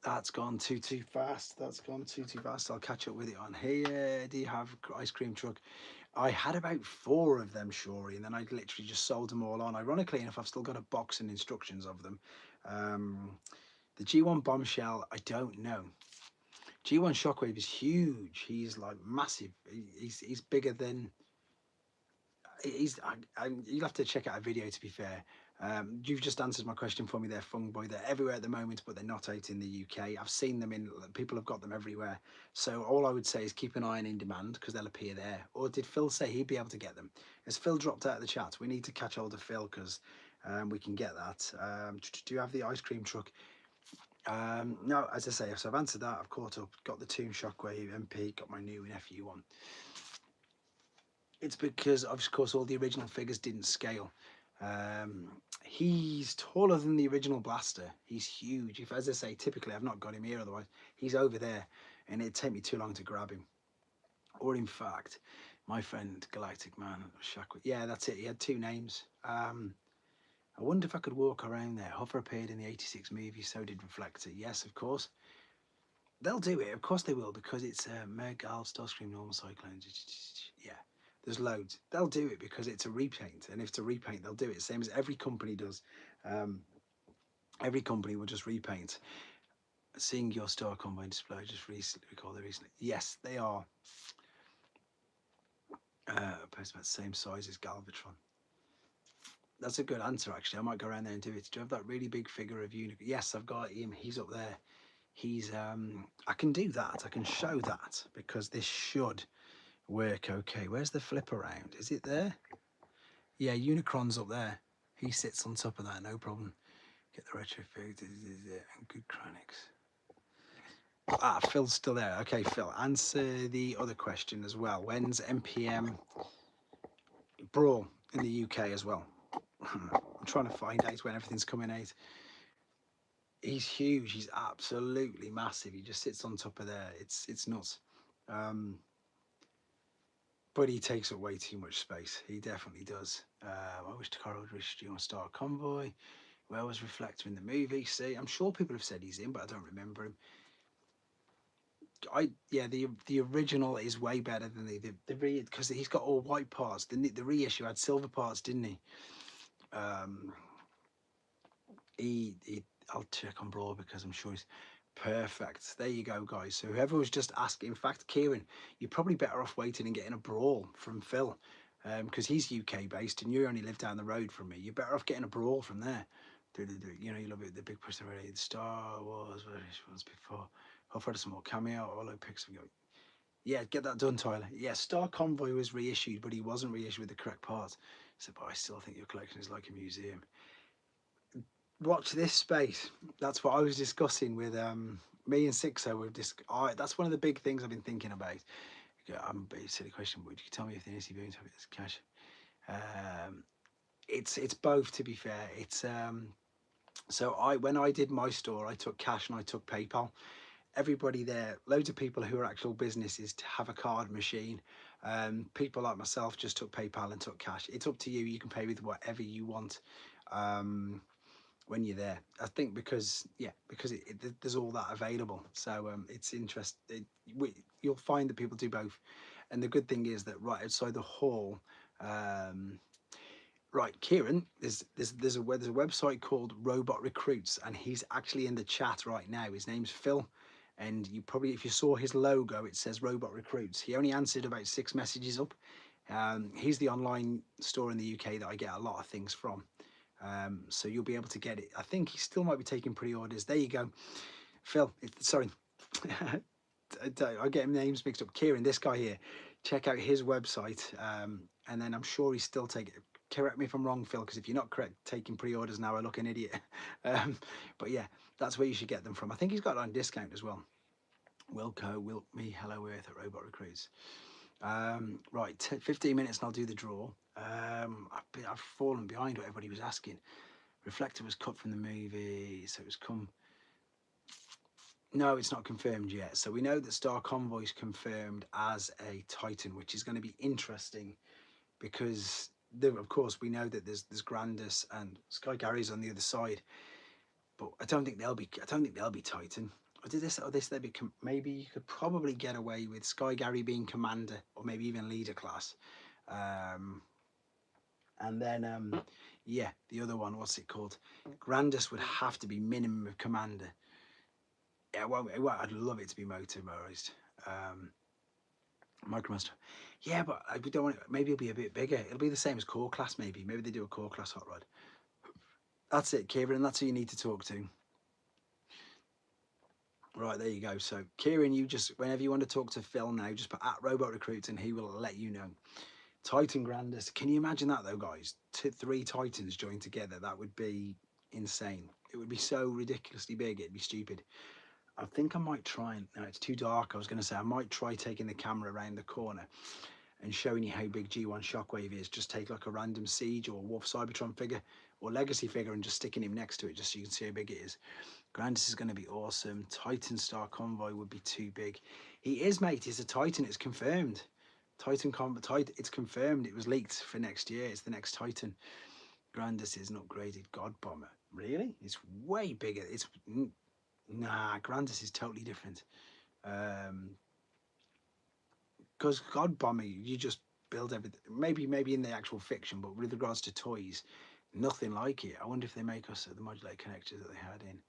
That's gone too fast. That's gone too fast. I'll catch up with it on here. Do you have ice cream truck? I had about 4 of them, Shori, and then I literally just sold them all on. Ironically enough, I've still got a box and instructions of them. The G1 Bombshell, I don't know. G1 Shockwave is huge. He's like massive. He's bigger than. You'll have to check out a video, to be fair. You've just answered my question for me there, Fung Boy. They're everywhere at the moment, but they're not out in the UK. I've seen them people have got them everywhere. So all I would say is keep an eye on in demand, because they'll appear there. Or did Phil say he'd be able to get them? Has Phil dropped out of the chat? We need to catch hold of Phil, because we can get that. Do you have the ice cream truck? No, as I say, so I've answered that. I've caught up, got the Toon Shockwave MP, got my new FU one. It's because, of course, all the original figures didn't scale. He's taller than the original Blaster. He's huge. If, as I say, typically I've not got him here, otherwise he's over there, and it'd take me too long to grab him. Or in fact, my friend Galactic Man, Shockwave. Yeah, that's it. He had 2 names. I wonder if I could walk around there. Hover appeared in the '86 movie, so did Reflector. Yes, of course. They'll do it. Of course they will, because it's Meg, Alf, Starscream, Normal Cyclone. Yeah, there's loads. They'll do it because it's a repaint, and if it's a repaint, they'll do it. Same as every company does. Every company will just repaint. Seeing your Star Combine display just recently, yes, they are. About the same size as Galvatron. That's a good answer, actually. I might go around there and do it. Do you have that really big figure of Unicorn? Yes, I've got him. He's up there. He's I can do that. I can show that, because this should work okay. Where's the flip around? Is it there? Yeah, Unicron's up there. He sits on top of that, no problem. Get the retro fig and good chronics. Ah, Phil's still there. Okay, Phil, answer the other question as well. When's MPM Brawl in the UK as well? I'm trying to find out when everything's coming out. He's huge. He's absolutely massive. He just sits on top of there. It's nuts. But he takes up way too much space. He definitely does. I wish Takara would wish you on Star Convoy. Where was Reflector in the movie? See, I'm sure people have said he's in, but I don't remember him. Yeah, the original is way better than the because he's got all white parts. The reissue had silver parts, didn't he? I'll check on Brawl, because I'm sure he's perfect. There you go, guys. So whoever was just asking, in fact, Kieran, you're probably better off waiting and getting a Brawl from Phil, because he's UK based and you only live down the road from me. You're better off getting a Brawl from there. You know, you love it, the big person already. Star Wars was before. Hopefully some more cameo. All the pics we got. Yeah, get that done, Tyler. Yeah, Star Convoy was reissued, but he wasn't reissued with the correct parts. So, but I still think your collection is like a museum. Watch this space. That's what I was discussing with me and Sixo. That's one of the big things I've been thinking about. I'm a bit silly question, but would you tell me if the NC Boons have this cash? It's both, to be fair. It's so when I did my store, I took cash and I took PayPal. Everybody there, loads of people who are actual businesses to have a card machine. People like myself just took PayPal and took cash. It's up to you. You can pay with whatever you want. When you're there, I think because there's all that available, so it's interesting. You'll find that people do both, and the good thing is that right outside the hall, right, Kieran, there's a website called Robot Recruits, and he's actually in the chat right now. His name's Phil, and you probably, if you saw his logo, it says Robot Recruits. He only answered about 6 messages up. He's the online store in the UK that I get a lot of things from. So you'll be able to get it. I think he still might be taking pre-orders. There you go, Phil. Sorry, I get names mixed up. Kieran, this guy here, check out his website, and then I'm sure he's still taking. Correct me if I'm wrong, Phil, because if you're not correct taking pre-orders now, I look an idiot. But yeah, that's where you should get them from. I think he's got it on discount as well. Wilco, me, Hello Earth at Robot Recruits. Right, 15 minutes and I'll do the draw. I've fallen behind what everybody was asking. Reflector was cut from the movie, so it was come. No, it's not confirmed yet. So we know that Star Convoy is confirmed as a Titan, which is going to be interesting because, of course, we know that there's Grandus and Sky Gary's on the other side, but I don't think they'll be Titan. Or did they be? Maybe you could probably get away with Sky Gary being commander or maybe even leader class. And then, yeah, the other one, what's it called? Grandus would have to be minimum of commander. Yeah, well, I'd love it to be motorized. Micromaster. Yeah, but we don't want it, maybe it'll be a bit bigger. It'll be the same as core class, maybe. Maybe they do a core class hot rod. That's it, Kieran. That's who you need to talk to. Right, there you go. So, Kieran, you just, whenever you want to talk to Phil now, just put at Robot Recruits and he will let you know. Titan Grandis. Can you imagine that, though, guys? Three Titans joined together. That would be insane. It would be so ridiculously big. It'd be stupid. I think I might try and, no, it's too dark. I was going to say, I might try taking the camera around the corner and showing you how big G1 Shockwave is. Just take like a random Siege or Wolf Cybertron figure or Legacy figure and just sticking him next to it just so you can see how big it is. Grandis is going to be awesome. Titan Star Convoy would be too big. He is, mate. He's a Titan. It's confirmed. Titan, it's confirmed. It was leaked for next year. It's the next Titan. Grandis is an upgraded God Bomber. Really? It's way bigger. It's nah. Grandis is totally different. Because God Bomber, you just build everything. Maybe in the actual fiction, but with regards to toys, nothing like it. I wonder if they make us the modulator connectors that they had in.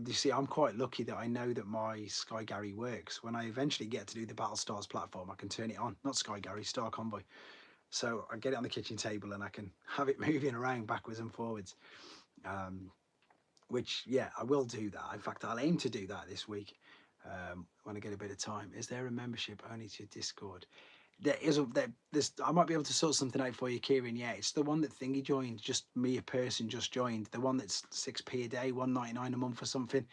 You see, I'm quite lucky that I know that my Sky Gary works. When I eventually get to do the Battle Stars platform, I can turn it on. Not Sky Gary, Star Convoy. So I get it on the kitchen table and I can have it moving around backwards and forwards. Which, yeah, I will do that. In fact, I'll aim to do that this week when I get a bit of time. Is there a membership only to Discord? There is I might be able to sort something out for you, Kieran. Yeah, it's the one that Thingy joined, just me, a person just joined. The one that's 6p a day, $1.99 a month or something.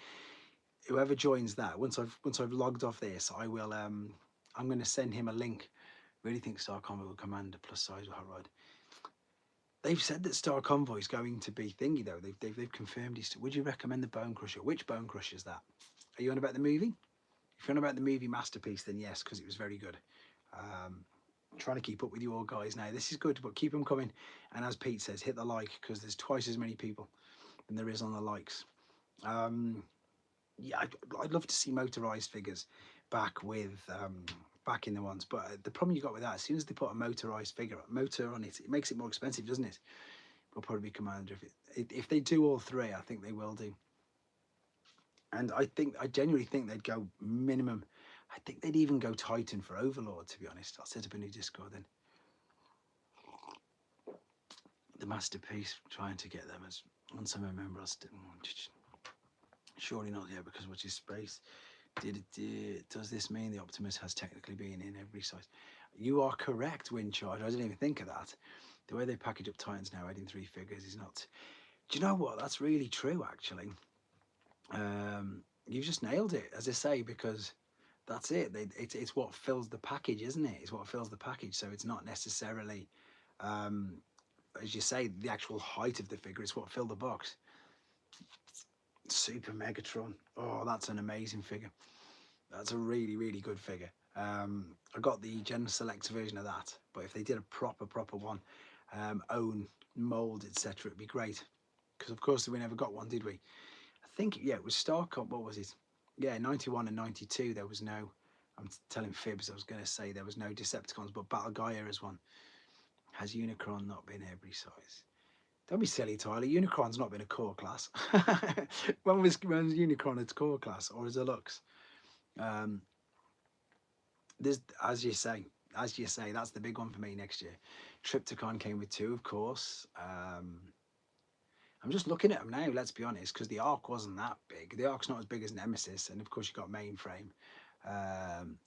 Whoever joins that, once I've logged off this, I will I'm gonna send him a link. Really think Star Convoy will command a plus size hot rod. They've said that Star Convoy is going to be thingy though. They've confirmed he's. Would you recommend the Bone Crusher? Which Bone Crusher is that? Are you on about the movie? If you're on about the movie Masterpiece, then yes, because it was very good. Trying to keep up with you all guys now. This is good, but keep them coming. And as Pete says, hit the like because there's twice as many people than there is on the likes. Yeah, I'd love to see motorized figures back with back in the ones, but the problem you got with that, as soon as they put a motorized motor on it, it makes it more expensive, doesn't it? Will probably be Commander if they do all three. I think they will do, and I genuinely think they'd go minimum. I think they'd even go Titan for Overlord. To be honest, I'll set up a new Discord then. The Masterpiece, trying to get them as once I remember. Surely not yet because what's his space? Does this mean the Optimus has technically been in every size? You are correct, Windcharge. I didn't even think of that. The way they package up Titans now, adding 3 figures is not. Do you know what? That's really true, actually. You've just nailed it, as I say, because that's it. It's what fills the package, isn't it? It's what fills the package. So it's not necessarily, as you say, the actual height of the figure. It's what filled the box. Super Megatron. Oh, that's an amazing figure. That's a really, really good figure. I got the Gen Select version of that, but if they did a proper one, own mold, etc., it'd be great. Because of course we never got one, did we? I think yeah, it was StarCom. What was it? Yeah, 91 and 92. There was no. I'm telling fibs. I was going to say there was no Decepticons, but Battle Gaia is one. Has Unicron not been every size? Don't be silly, Tyler. Unicron's not been a core class. when was Unicron its core class or as a Deluxe? There's, as you say, that's the big one for me next year. Triptychon came with 2, of course. I'm just looking at them now, let's be honest, because the Ark wasn't that big. The Ark's not as big as Nemesis, and of course you got Mainframe.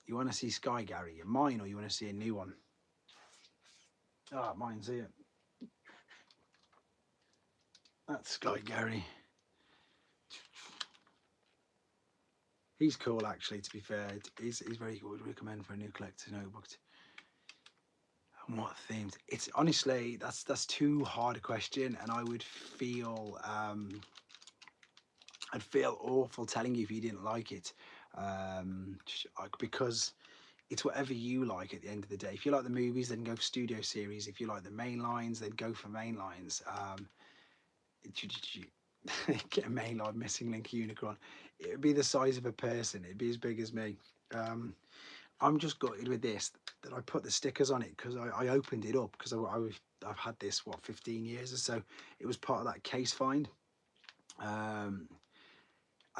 You want to see Sky Gary, mine, or you want to see a new one? Ah, oh, mine's here. That's Sky Gary. He's cool, actually, to be fair. He's very good. Would recommend for a new collector's notebook. And what themes? It's honestly, that's too hard a question, and I would feel I'd feel awful telling you if you didn't like it, because it's whatever you like at the end of the day. If you like the movies, then go for studio series. If you like the main lines, then go for main lines. Get a main line missing link Unicron. It would be the size of a person. It'd be as big as me. I'm just gutted with this that I put the stickers on it because I opened it up because I've had this 15 years or so. It was part of that case find. I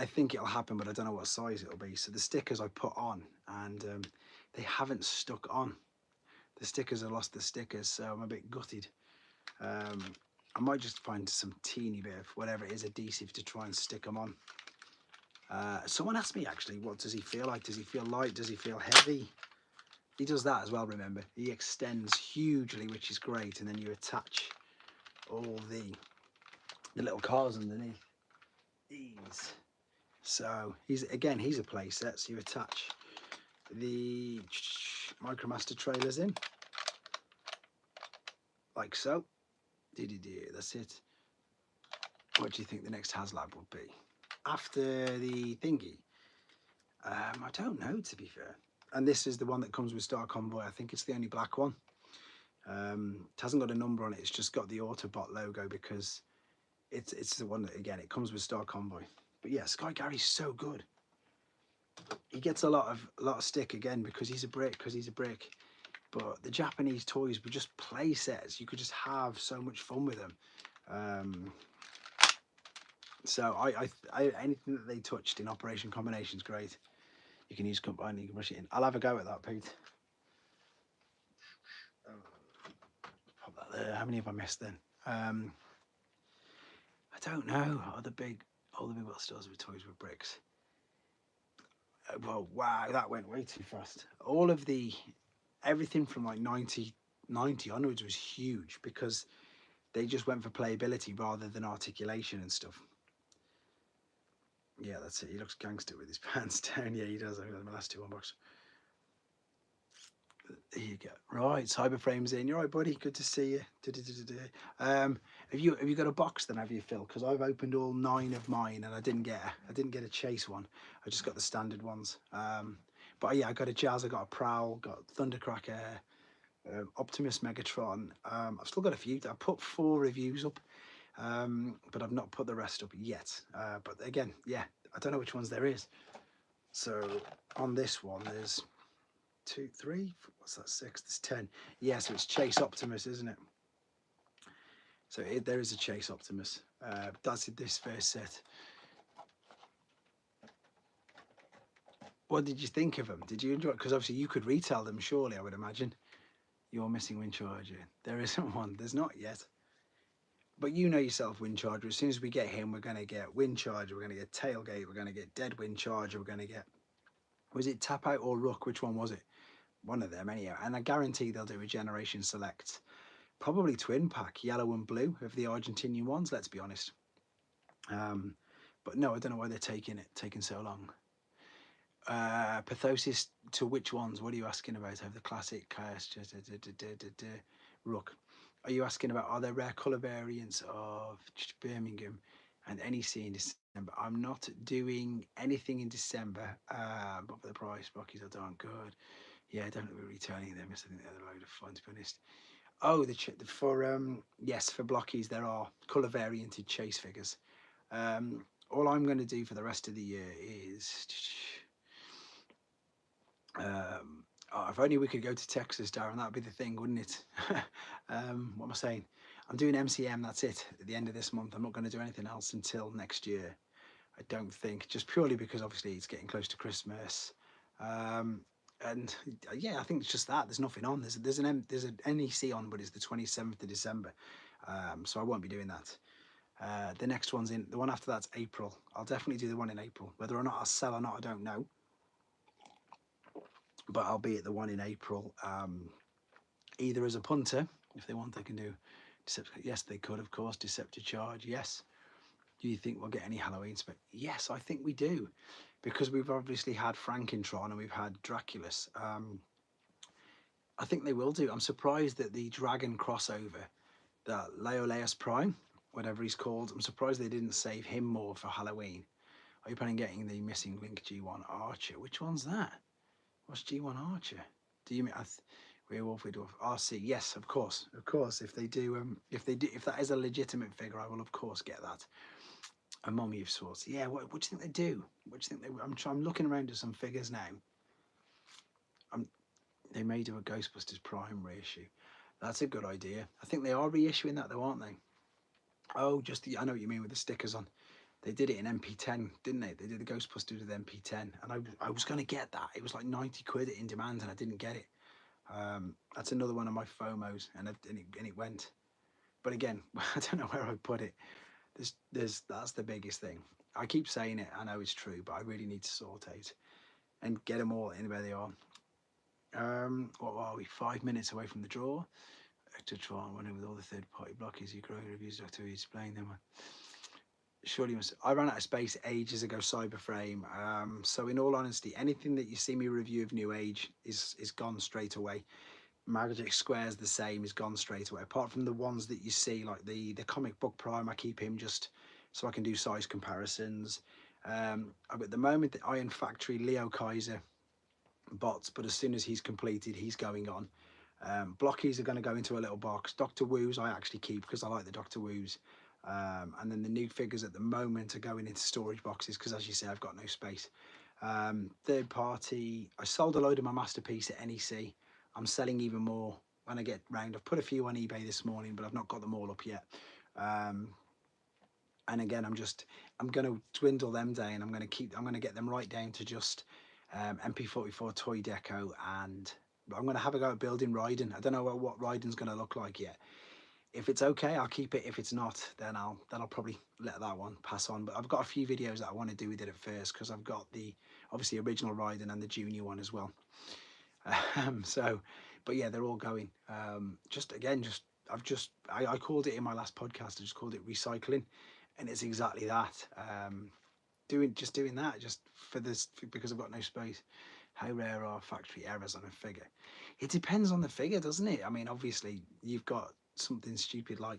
think it'll happen, but I don't know what size it'll be. So the stickers I put on, and they haven't stuck on. The stickers have lost the stickers, so I'm a bit gutted. I might just find some teeny bit of whatever it is adhesive to try and stick them on. Someone asked me actually, what does he feel like? Does he feel light? Does he feel heavy? He does that as well, remember. He extends hugely, which is great, and then you attach all the little cars underneath these. So he's a play set, so you attach the Micromaster trailers in like so. That's it. What do you think the next HasLab will be after the thingy? I don't know, to be fair. And this is the one that comes with Star Convoy. I think it's the only black one. It hasn't got a number on it. It's just got the Autobot logo because it's the one that, again, it comes with Star Convoy. But yeah, Sky Gary's so good. He gets a lot of stick again because he's a brick. But the Japanese toys were just play sets. You could just have so much fun with them. So anything that they touched in Operation Combination is great. You can use combine, you can brush it in. I'll have a go at that, Pete. Pop that there. How many have I missed then? I don't know. All the big little stores with toys with bricks. Well, wow, that went way too fast. Everything from like 90 onwards was huge because they just went for playability rather than articulation and stuff. Yeah, that's it. He looks gangster with his pants down. Yeah, he does. I've got my last two unboxed. There you go. Right, Cyberframe's in. You're right, buddy. Good to see you. Have you got a box then? Have you, Phil? Because I've opened all 9 of mine and I didn't get a chase one. I just got the standard ones. But yeah, I got a Jazz. I got a Prowl. Got Thundercracker. Optimus Megatron. I've still got a few. I put 4 reviews up, but I've not put the rest up yet. But again, yeah, I don't know which ones there is. So on this one, there's 2, 3, what's that, 6, there's 10. Yeah, so it's Chase Optimus, isn't it? So there is a Chase Optimus. That's this first set. What did you think of them? Did you enjoy it? Because obviously you could retail them, surely, I would imagine. You're missing Wind Charger. There isn't one. There's not yet. But you know yourself, Wind Charger. As soon as we get him, we're going to get Wind Charger. We're going to get Tailgate. We're going to get Dead Wind Charger. We're going to get... Was it Tap Out or Rook? Which one was it? One of them, anyhow. And I guarantee they'll do a Generation Select. Probably twin pack, yellow and blue of the Argentinian ones, let's be honest. But no, I don't know why they're taking so long. Pathosis to which ones? What are you asking about? Have the classic Chaos Rook? Are you asking about, are there rare colour variants of Birmingham and NEC in December? I'm not doing anything in December, but for the price, Rockies are darn good. Yeah, definitely returning them. I think they're a load of fun, to be honest. Oh, yes, for Blockies there are colour varianted chase figures. All I'm going to do for the rest of the year is, if only we could go to Texas, Darren. That'd be the thing, wouldn't it? What am I saying? I'm doing MCM. That's it. At the end of this month, I'm not going to do anything else until next year. I don't think, just purely because obviously it's getting close to Christmas. And yeah, I think it's just that there's nothing on. There's an NEC on, but it's the 27th of December, so I won't be doing that. The next one's the one after that's April. I'll definitely do the one in April. Whether or not I'll sell or not, I don't know. But I'll be at the one in April, either as a punter, if they want, they can do Decepticon. Yes, they could, of course. Decepticharge, yes. Do you think we'll get any Halloween spec? Yes, I think we do. Because we've obviously had Frankentron and we've had Draculus. I think they will do. I'm surprised that the Dragon crossover, that Leoleus Prime, whatever he's called, I'm surprised they didn't save him more for Halloween. Are you planning on getting the missing Link G1 Archer? Which one's that? What's G1 Archer? Do you mean Werewolf, RC? Yes, of course, If they do, if that is a legitimate figure, I will of course get that. A Mummy of sorts. Yeah. What do you think they do? What do you think they? I'm looking around at some figures now. They may do a Ghostbusters Prime reissue. That's a good idea. I think they are reissuing that though, aren't they? Oh, I know what you mean with the stickers on. They did it in MP10, didn't they? They did the Ghostbusters with MP10, and I was going to get that. It was like 90 quid in demand, and I didn't get it. That's another one of my FOMOs, and it went. But again, I don't know where I put it. That's the biggest thing. I keep saying it. I know it's true, but I really need to sort out and get them all in where they are. What are we? 5 minutes away from the draw. To try and run in with all the third-party blockers. You grow reviews, Doctor Who, explain them. Surely must. I ran out of space ages ago, Cyberframe. So in all honesty, anything that you see me review of New Age is gone straight away. Magic Square's the same, is gone straight away. Apart from the ones that you see, like the comic book Prime, I keep him just so I can do size comparisons. At the moment, the Iron Factory Leo Kaiser bots, but as soon as he's completed, he's going on. Blockies are going to go into a little box. Doctor Who's I actually keep because I like the Doctor Who's. And then the new figures at the moment are going into storage boxes because, as you say, I've got no space. Third party, I sold a load of my Masterpiece at NEC. I'm selling even more when I get round. I've put a few on eBay this morning, but I've not got them all up yet. And again, I'm going to dwindle them down. I'm going to get them right down to just MP44 Toy Deco, and I'm going to have a go at building Raiden. I don't know what Raiden's going to look like yet. If it's okay, I'll keep it. If it's not, then I'll probably let that one pass on. But I've got a few videos that I want to do with it at first, because I've got the obviously original Raiden and the junior one as well. But yeah, they're all going. I called it in my last podcast. I just called it recycling, and it's exactly that. Doing that just because I've got no space. How rare are factory errors on a figure? It depends on the figure, doesn't it? I mean, obviously you've got something stupid like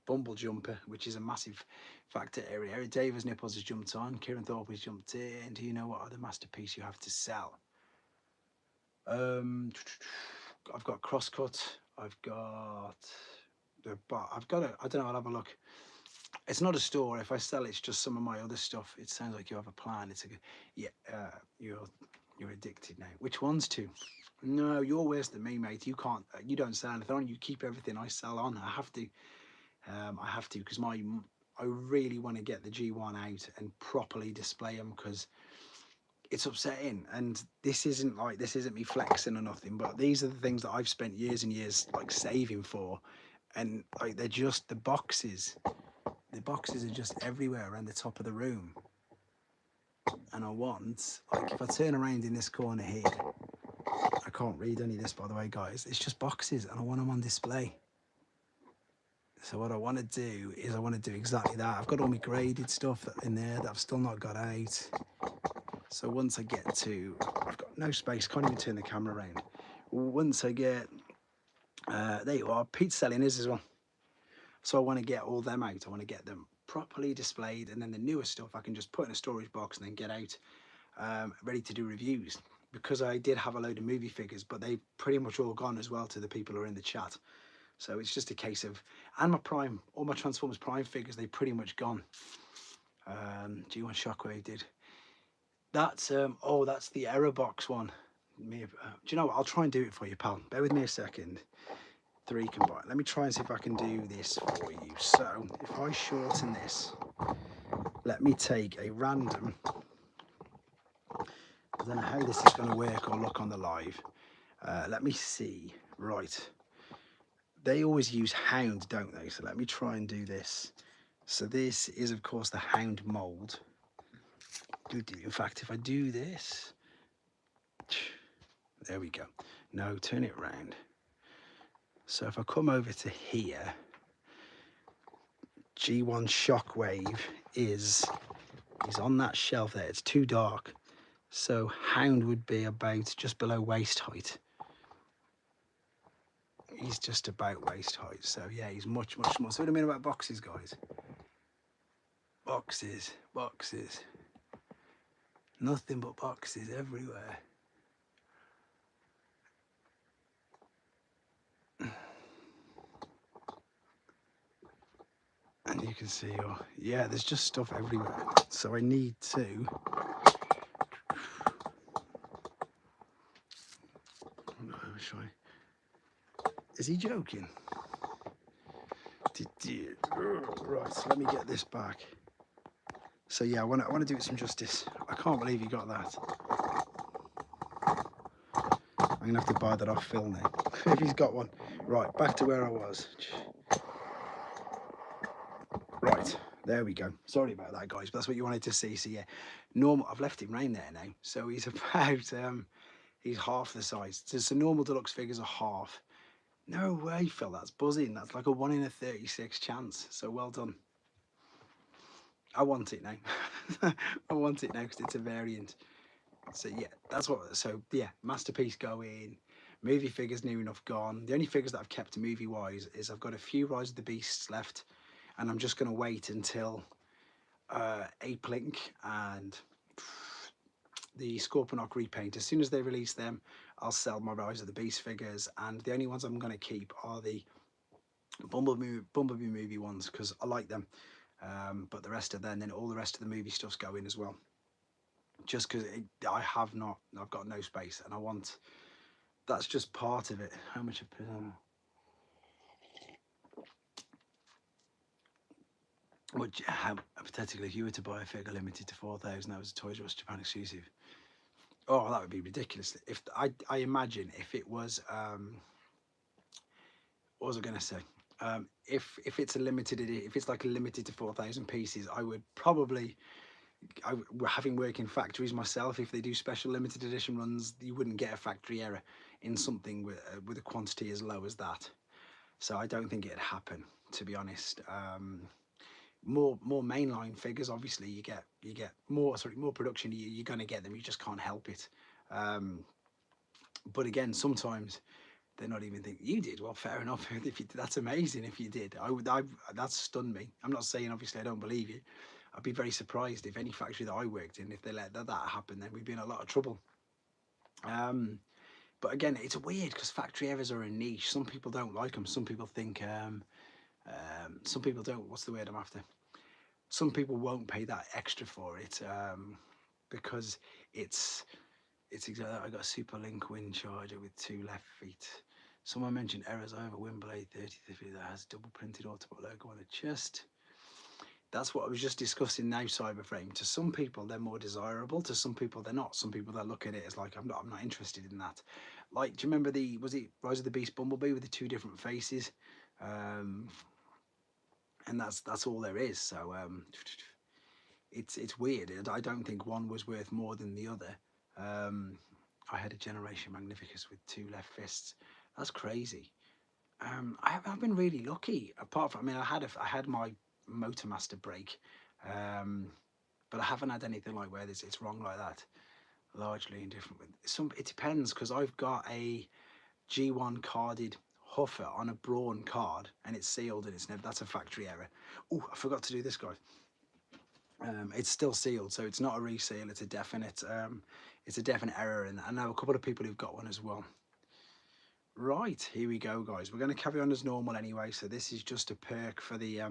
Bumble Jumper, which is a massive factor area. Eric Davis' nipples has jumped on. Kieran Thorpe has jumped in. Do you know what other masterpiece you have to sell? I've got Crosscut. I don't know, I'll have a look. It's not a store. If I sell, it's just some of my other stuff. It sounds like you have a plan. It's you're addicted now. Which ones to? No, you're worse than me, mate. You don't sell anything on. You keep everything I sell on. I have to because I really want to get the G1 out and properly display them, because it's upsetting. And this isn't me flexing or nothing, but these are the things that I've spent years and years like saving for, and like they're just the boxes. The boxes are just everywhere around the top of the room. And I want, like, if I turn around in this corner here, I can't read any of this, by the way, guys. It's just boxes, and I want them on display. So what I want to do is I want to do exactly that. I've got all my graded stuff in there that I've still not got out. So once I get to, I've got no space, can't even turn the camera around. Once I get, there you are, Pete's selling his as well. So I want to get all them out. I want to get them properly displayed, and then the newer stuff I can just put in a storage box and then get out ready to do reviews. Because I did have a load of movie figures, but they've pretty much all gone as well to the people who are in the chat. So it's just a case of, and my Prime, all my Transformers Prime figures, they've pretty much gone. G1 Shockwave did. That's that's the error box one. Do you know what? I'll try and do it for you, pal. Bear with me a second. 3 combined. Let me try and see if I can do this for you. So if I shorten this, let me take a random. I don't know how this is going to work or look on the live. Let me see. Right. They always use Hound, don't they? So let me try and do this. So this is, of course, the Hound mold. In fact, if I do this, there we go. No, turn it around. So if I come over to here, G1 Shockwave is on that shelf there. It's too dark. So Hound would be about just below waist height. He's just about waist height. So yeah, he's much, much more. So what do I mean about boxes, guys? Boxes, boxes. Nothing but boxes everywhere. And you can see, yeah, there's just stuff everywhere. So I need to. Is he joking? Right, so let me get this back. So yeah, I want to do it some justice. I can't believe you got that. I'm gonna have to buy that off Phil now if he's got one. Right, back to where I was. Right, there we go. Sorry about that, guys, but that's what you wanted to see. So yeah, normal. I've left him round there now, so he's about he's half the size. So normal deluxe figures are half. No way, Phil. That's buzzing. That's like a 1 in 36 chance. So well done. I want it now. I want it now because it's a variant. So yeah, that's what. So yeah, masterpiece going. Movie figures near enough gone. The only figures that I've kept movie wise is I've got a few Rise of the Beasts left, and I'm just gonna wait until Ape Link and the Scorponok repaint. As soon as they release them, I'll sell my Rise of the Beast figures, and the only ones I'm gonna keep are the Bumblebee movie ones because I like them. But the rest of them, then all the rest of the movie stuff's going as well. Just because I've got no space, and I want. That's just part of it. How much? Hypothetically, if you were to buy a figure limited to 4,000, that was a Toys R Us Japan exclusive. Oh, that would be ridiculous. If I imagine if it was, what was I going to say? If it's a limited edition, if it's like a limited to 4,000 pieces, I would probably. Having worked in factories myself, if they do special limited edition runs, you wouldn't get a factory error in something with a quantity as low as that. So I don't think it'd happen, to be honest. More mainline figures, obviously you get more production. You're going to get them. You just can't help it. But again, sometimes they're not even thinking you did. Well, fair enough. If you, that's amazing. If you did, that's stunned me. I'm not saying obviously I don't believe you. I'd be very surprised if any factory that I worked in, if they let that happen, then we'd be in a lot of trouble. But again, it's weird because factory errors are a niche. Some people don't like them. Some people think. Some people don't. What's the word I'm after? Some people won't pay that extra for it because it's exactly. I got a Super Link wind charger with 2 left feet. Someone mentioned errors. I have a Windblade 3050 that has double printed Autobot logo on the chest. That's what I was just discussing now, Cyberframe. To some people, they're more desirable. To some people, they're not. Some people that look at it as like, I'm not interested in that. Like, do you remember was it Rise of the Beast Bumblebee with the 2 different faces? And that's all there is. So it's weird. I don't think one was worth more than the other. I had a Generation Magnificus with 2 left fists. That's crazy. I've been really lucky. Apart from, I mean, I had my Motormaster break, but I haven't had anything like where it's wrong like that. Largely indifferent. It depends because I've got a G1 carded Huffer on a Brawn card and it's sealed and that's a factory error. Oh, I forgot to do this, guys. It's still sealed, so it's not a reseal. It's a definite error, and I know a couple of people who've got one as well. Right, here we go, guys. We're going to carry on as normal anyway. So this is just a perk for the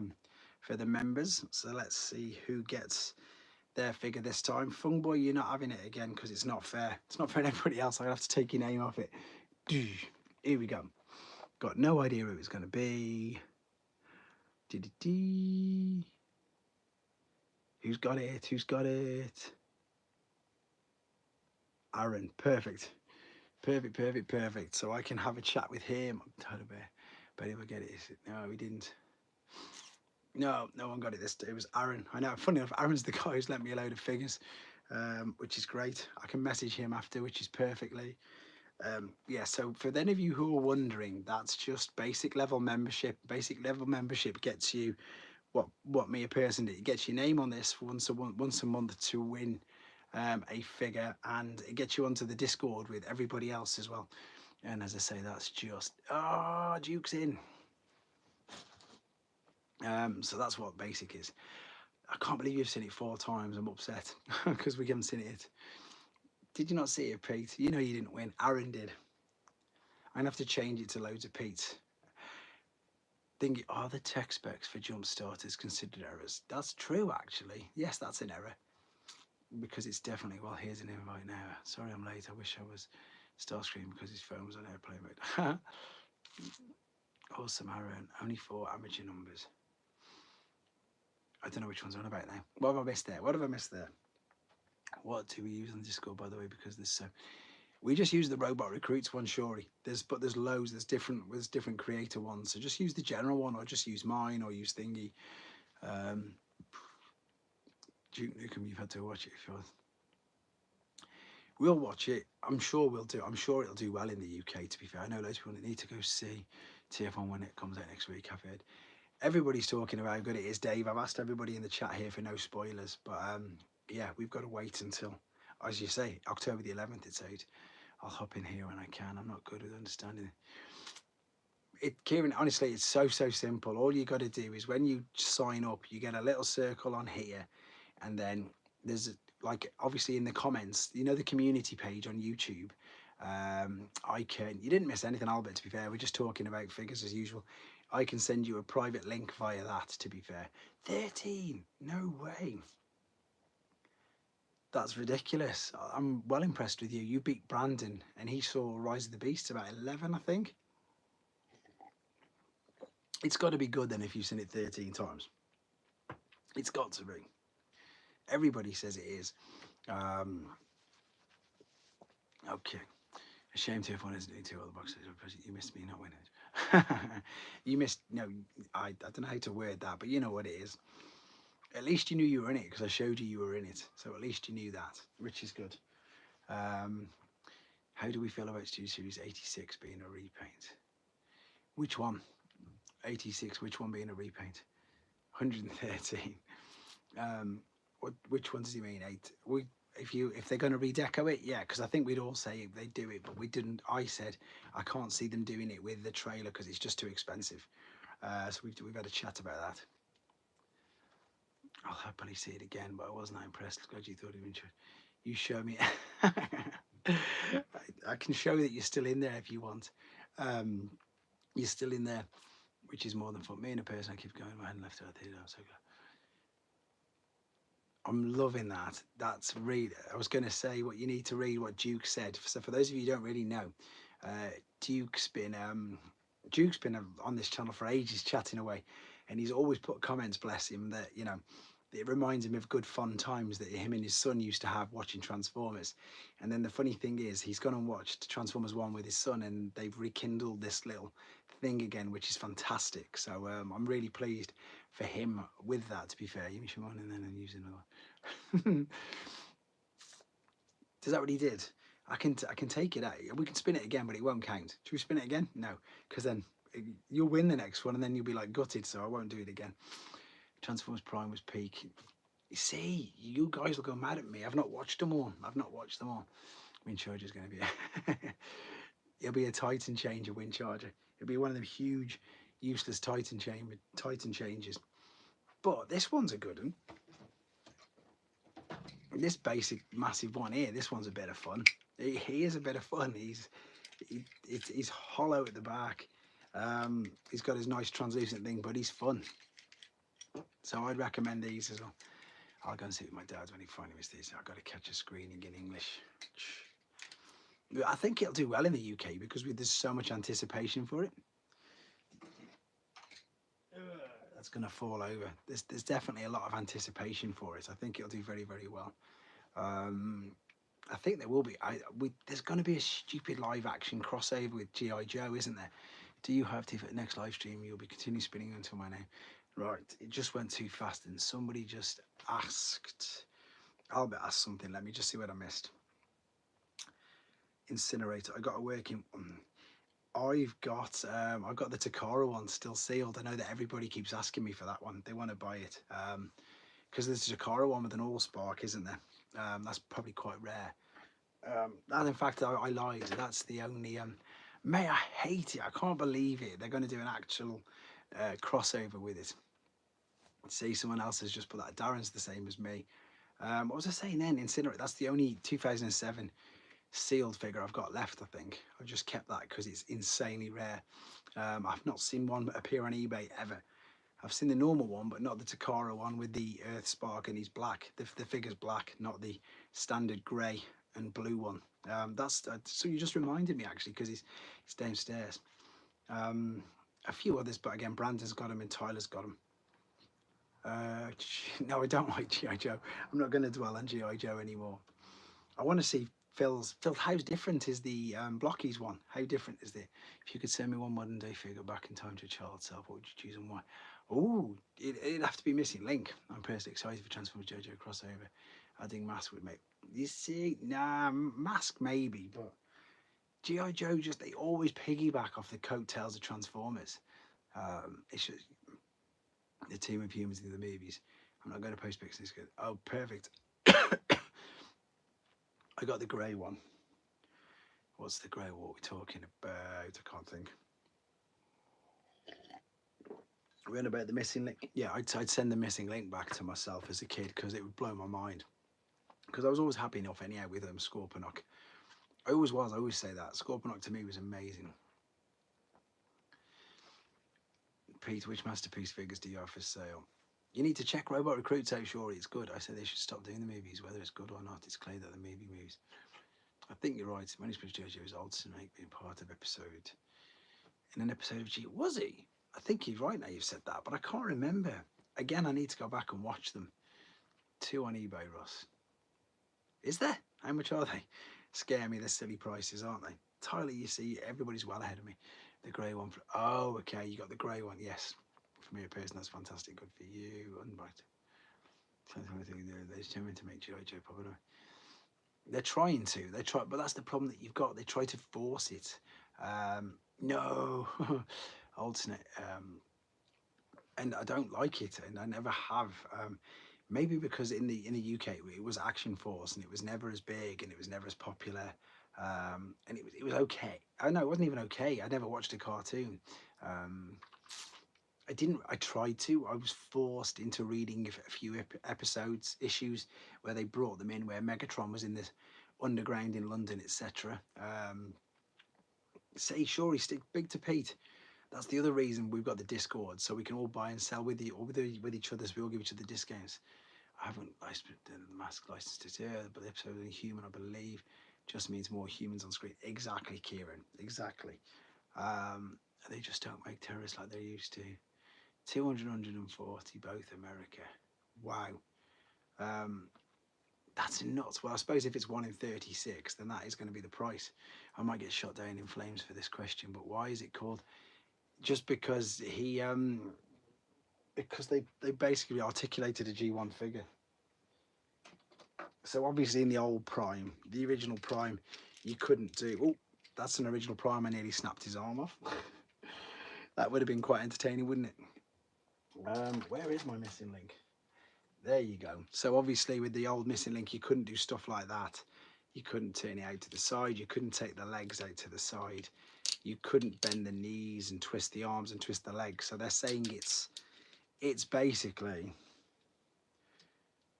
members. So let's see who gets their figure this time. Fungboy, you're not having it again because it's not fair. It's not fair to everybody else. I have to take your name off it. Here we go. Got no idea who it's going to be. Who's got it? Who's got it? Aaron. Perfect. Perfect. So I can have a chat with him. But if I get it, no, we didn't. No one got it it was Aaron. I know, funny enough, Aaron's the guy who's lent me a load of figures, which is great. I can message him after, which is perfectly. Yeah, so for any of you who are wondering, that's just basic level membership. Basic level membership gets you what me a person did. It gets your name on this for once a month to win a figure, and it gets you onto the Discord with everybody else as well. And as I say, that's just Duke's in. So that's what basic is. I can't believe you've seen it 4 times. I'm upset because we haven't seen it. Did you not see it, Pete? You know you didn't win. Aaron did. I'm gonna have to change it to loads of Pete's. Are the tech specs for jump starters considered errors? That's true, actually. Yes, that's an error. Because it's definitely, well, here's an invite now. Sorry I'm late. I wish I was Starscream because his phone was on airplane mode. Awesome, Aaron. Only 4 amateur numbers. I don't know which one's on about now. What have I missed there? What have I missed there? What do we use on Discord, by the way? Because there's so we just use the robot recruits one, surely. There's loads. There's different creator ones. So just use the general one, or just use mine, or use Thingy. Um, Duke Nukem, you've had to watch it if you want. We'll watch it. I'm sure we'll do. I'm sure it'll do well in the UK. To be fair, I know loads of people that need to go see TF1 when it comes out next week. I've heard everybody's talking about how good it is. Dave, I've asked everybody in the chat here for no spoilers, but yeah, we've got to wait until, as you say, October the 11th. It's out. I'll hop in here when I can. I'm not good with understanding it. Kieran, honestly, it's so simple. All you got to do is when you sign up, you get a little circle on here, and then there's like obviously in the comments, you know, the community page on YouTube. You didn't miss anything, Albert, to be fair. We're just talking about figures as usual. I can send you a private link via that, to be fair. 13, no way. That's ridiculous. I'm well impressed with you. You beat Brandon, and he saw Rise of the Beast about 11, I think. It's got to be good then if you've seen it 13 times. It's got to be. Everybody says it is. Okay. A shame TF1 isn't doing 2 other boxes. You missed me not winning. You missed, no, I don't know how to word that, but you know what it is. At least you knew you were in it because I showed you were in it. So at least you knew that, which is good. How do we feel about Studio Series 86 being a repaint? Which one? 86, which one being a repaint? 113. Which one does he mean? 8? If they're going to redeco it, yeah, because I think we'd all say they do it, but we didn't. I said I can't see them doing it with the trailer because it's just too expensive. So we've had a chat about that. I'll happily see it again, but I wasn't that impressed. Glad you thought of it. You show me. I can show that you're still in there if you want. You're still in there, which is more than fun. Me and a person, I keep going. I hadn't left out there. I'm so glad. I'm loving that. That's really. I was going to say what you need to read what Duke said. So for those of you who don't really know, Duke's been on this channel for ages, chatting away, and he's always put comments, bless him, that it reminds him of good fun times that him and his son used to have watching Transformers. And then the funny thing is, he's gone and watched Transformers 1 with his son, and they've rekindled this little thing again, which is fantastic. So I'm really pleased for him with that, to be fair. You miss one and then I'm using another one. Is that what he did? I can take it out. We can spin it again, but it won't count. Should we spin it again? No, because then you'll win the next one and then you'll be like gutted, so I won't do it again. Transformers Prime was peak. You see, you guys will go mad at me. I've not watched them all. Wind Charger's going to be it'll be a Titan changer, Wind Charger. It'll be one of them huge, useless Titan changes. But this one's a good one. This basic massive one here, this one's a bit of fun. He is a bit of fun. He's hollow at the back. He's got his nice translucent thing, but he's fun. So I'd recommend these as well. I'll go and sit with my dad when he finally missed these. I've got to catch a screening in English. I think it'll do well in the UK because there's so much anticipation for it. That's going to fall over. There's definitely a lot of anticipation for it. I think it'll do very, very well. I think there will be. There's going to be a stupid live action crossover with G.I. Joe, isn't there? Do you have to, for the next live stream, you'll be continue spinning until my name. Right, it just went too fast and somebody just asked. Albert asked something. Let me just see what I missed. Incinerator. I got a working. I've got the Takara one still sealed. I know that everybody keeps asking me for that one. They want to buy it because there's a Takara one with an Allspark, isn't there? That's probably quite rare. And in fact, I lied. That's the only. May I hate it. I can't believe it. They're going to do an actual crossover with it. See, someone else has just put that. Darren's the same as me. What was I saying then? Incinerate. That's the only 2007 sealed figure I've got left. I think I've just kept that because it's insanely rare. I've not seen one appear on eBay ever. I've seen the normal one, but not the Takara one with the Earth Spark, and he's black. The figure's black, not the standard grey and blue one. So you just reminded me actually because he's downstairs. A few others, but again, Brandon's got them and Tyler's got them. No, I don't like G.I. Joe. I'm not going to dwell on G.I. Joe anymore. I want to see Phil's. Phil, how different is the Blockies one? How different is it? If you could send me one modern day figure back in time to a child's self, what would you choose and why? Oh, it'd have to be Missing Link. I'm personally excited for Transformers JoJo crossover. I think Mask would make. You see, nah, Mask maybe, but G.I. Joe just, they always piggyback off the coattails of Transformers. It's just the team of humans in the movies. I'm not going to post pictures. Good. Oh, perfect. I got the grey one. What's the grey? What we're talking about? I can't think. We're on about the Missing Link. Yeah, I'd send the Missing Link back to myself as a kid because it would blow my mind. Because I was always happy enough anyhow with Scorponok. I always was. I always say that. Scorponok to me was amazing. Pete, which masterpiece figures do you have for sale? You need to check Robot Recruits out. Surely it's good. I said they should stop doing the movies, whether it's good or not. It's clear that the movie movies. I think you're right. Manuscript JoJo is old to make being part of episode. In an episode of G, was he? I think you're right now you've said that, but I can't remember. Again, I need to go back and watch them. 2 on eBay, Russ. Is there? How much are they? Scare me, they're silly prices, aren't they? Tyler, you see, everybody's well ahead of me. The grey one. Oh, okay, you got the grey one, yes. For me, a person, that's fantastic. Good for you. Unbright. They're determined to make G.I. Joe popular. They're trying to. They try, but that's the problem that you've got. They try to force it. No, alternate. And I don't like it, and I never have. Maybe because in the UK it was Action Force, and it was never as big, and it was never as popular, and it was okay. Oh no, it wasn't even okay. I never watched a cartoon. I didn't. I tried to. I was forced into reading a few issues where they brought them in, where Megatron was in this underground in London, etc. Say sure, he's stick big to Pete. That's the other reason we've got the Discord, so we can all buy and sell with each other. So we all give each other discounts. I haven't licensed the mask licensed it here, but the episode of the human, I believe, just means more humans on screen. Exactly, Kieran. Exactly. They just don't make terrorists like they used to. 200, 140, both America. Wow. That's nuts. Well, I suppose if it's 1 in 36, then that is going to be the price. I might get shot down in flames for this question, but why is it called? Just because because they basically articulated a G1 figure. So obviously in the old Prime, the original Prime, you couldn't do. Oh, that's an original Prime. I nearly snapped his arm off. That would have been quite entertaining, wouldn't it? Where is my Missing Link? There you go. So obviously with the old Missing Link, you couldn't do stuff like that. You couldn't turn it out to the side. You couldn't take the legs out to the side. You couldn't bend the knees and twist the arms and twist the legs. So they're saying it's basically,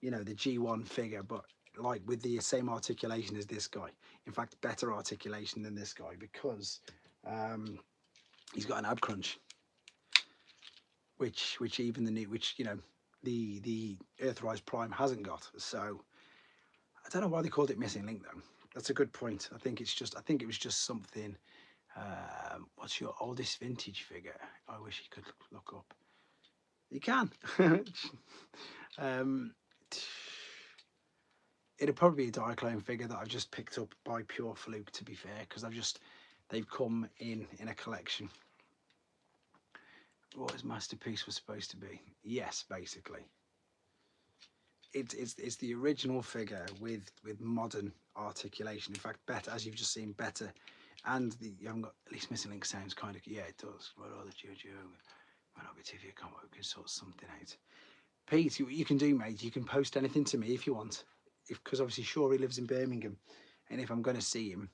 you know, the G1 figure, but like with the same articulation as this guy. In fact, better articulation than this guy, because he's got an ab crunch, which even the new, which, you know, the Earthrise Prime hasn't got. So I don't know why they called it Missing Link though. That's a good point. I think it was just something. What's your oldest vintage figure? I wish you could look up. You can. It'd probably be a Diaclone figure that I've just picked up by pure fluke, to be fair, because they've come in a collection. What his masterpiece was supposed to be? Yes, basically. It's the original figure with modern articulation. In fact, better, as you've just seen, better. And you haven't got, at least Missing Link sounds kind of, yeah, it does. What are the JoJo? Might not be TV, I can't, we can sort something out. Pete, what you can do, mate, you can post anything to me if you want. Because obviously Shorey lives in Birmingham. And if I'm going to see him,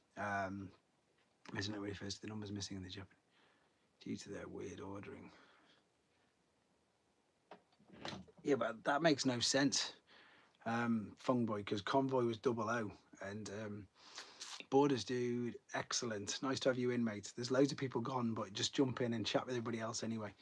isn't it refers to the numbers missing in the Japan due to their weird ordering. Yeah, but that makes no sense. Fungboy, because Convoy was 00, and Borders dude, excellent. Nice to have you in, mate. There's loads of people gone, but just jump in and chat with everybody else anyway.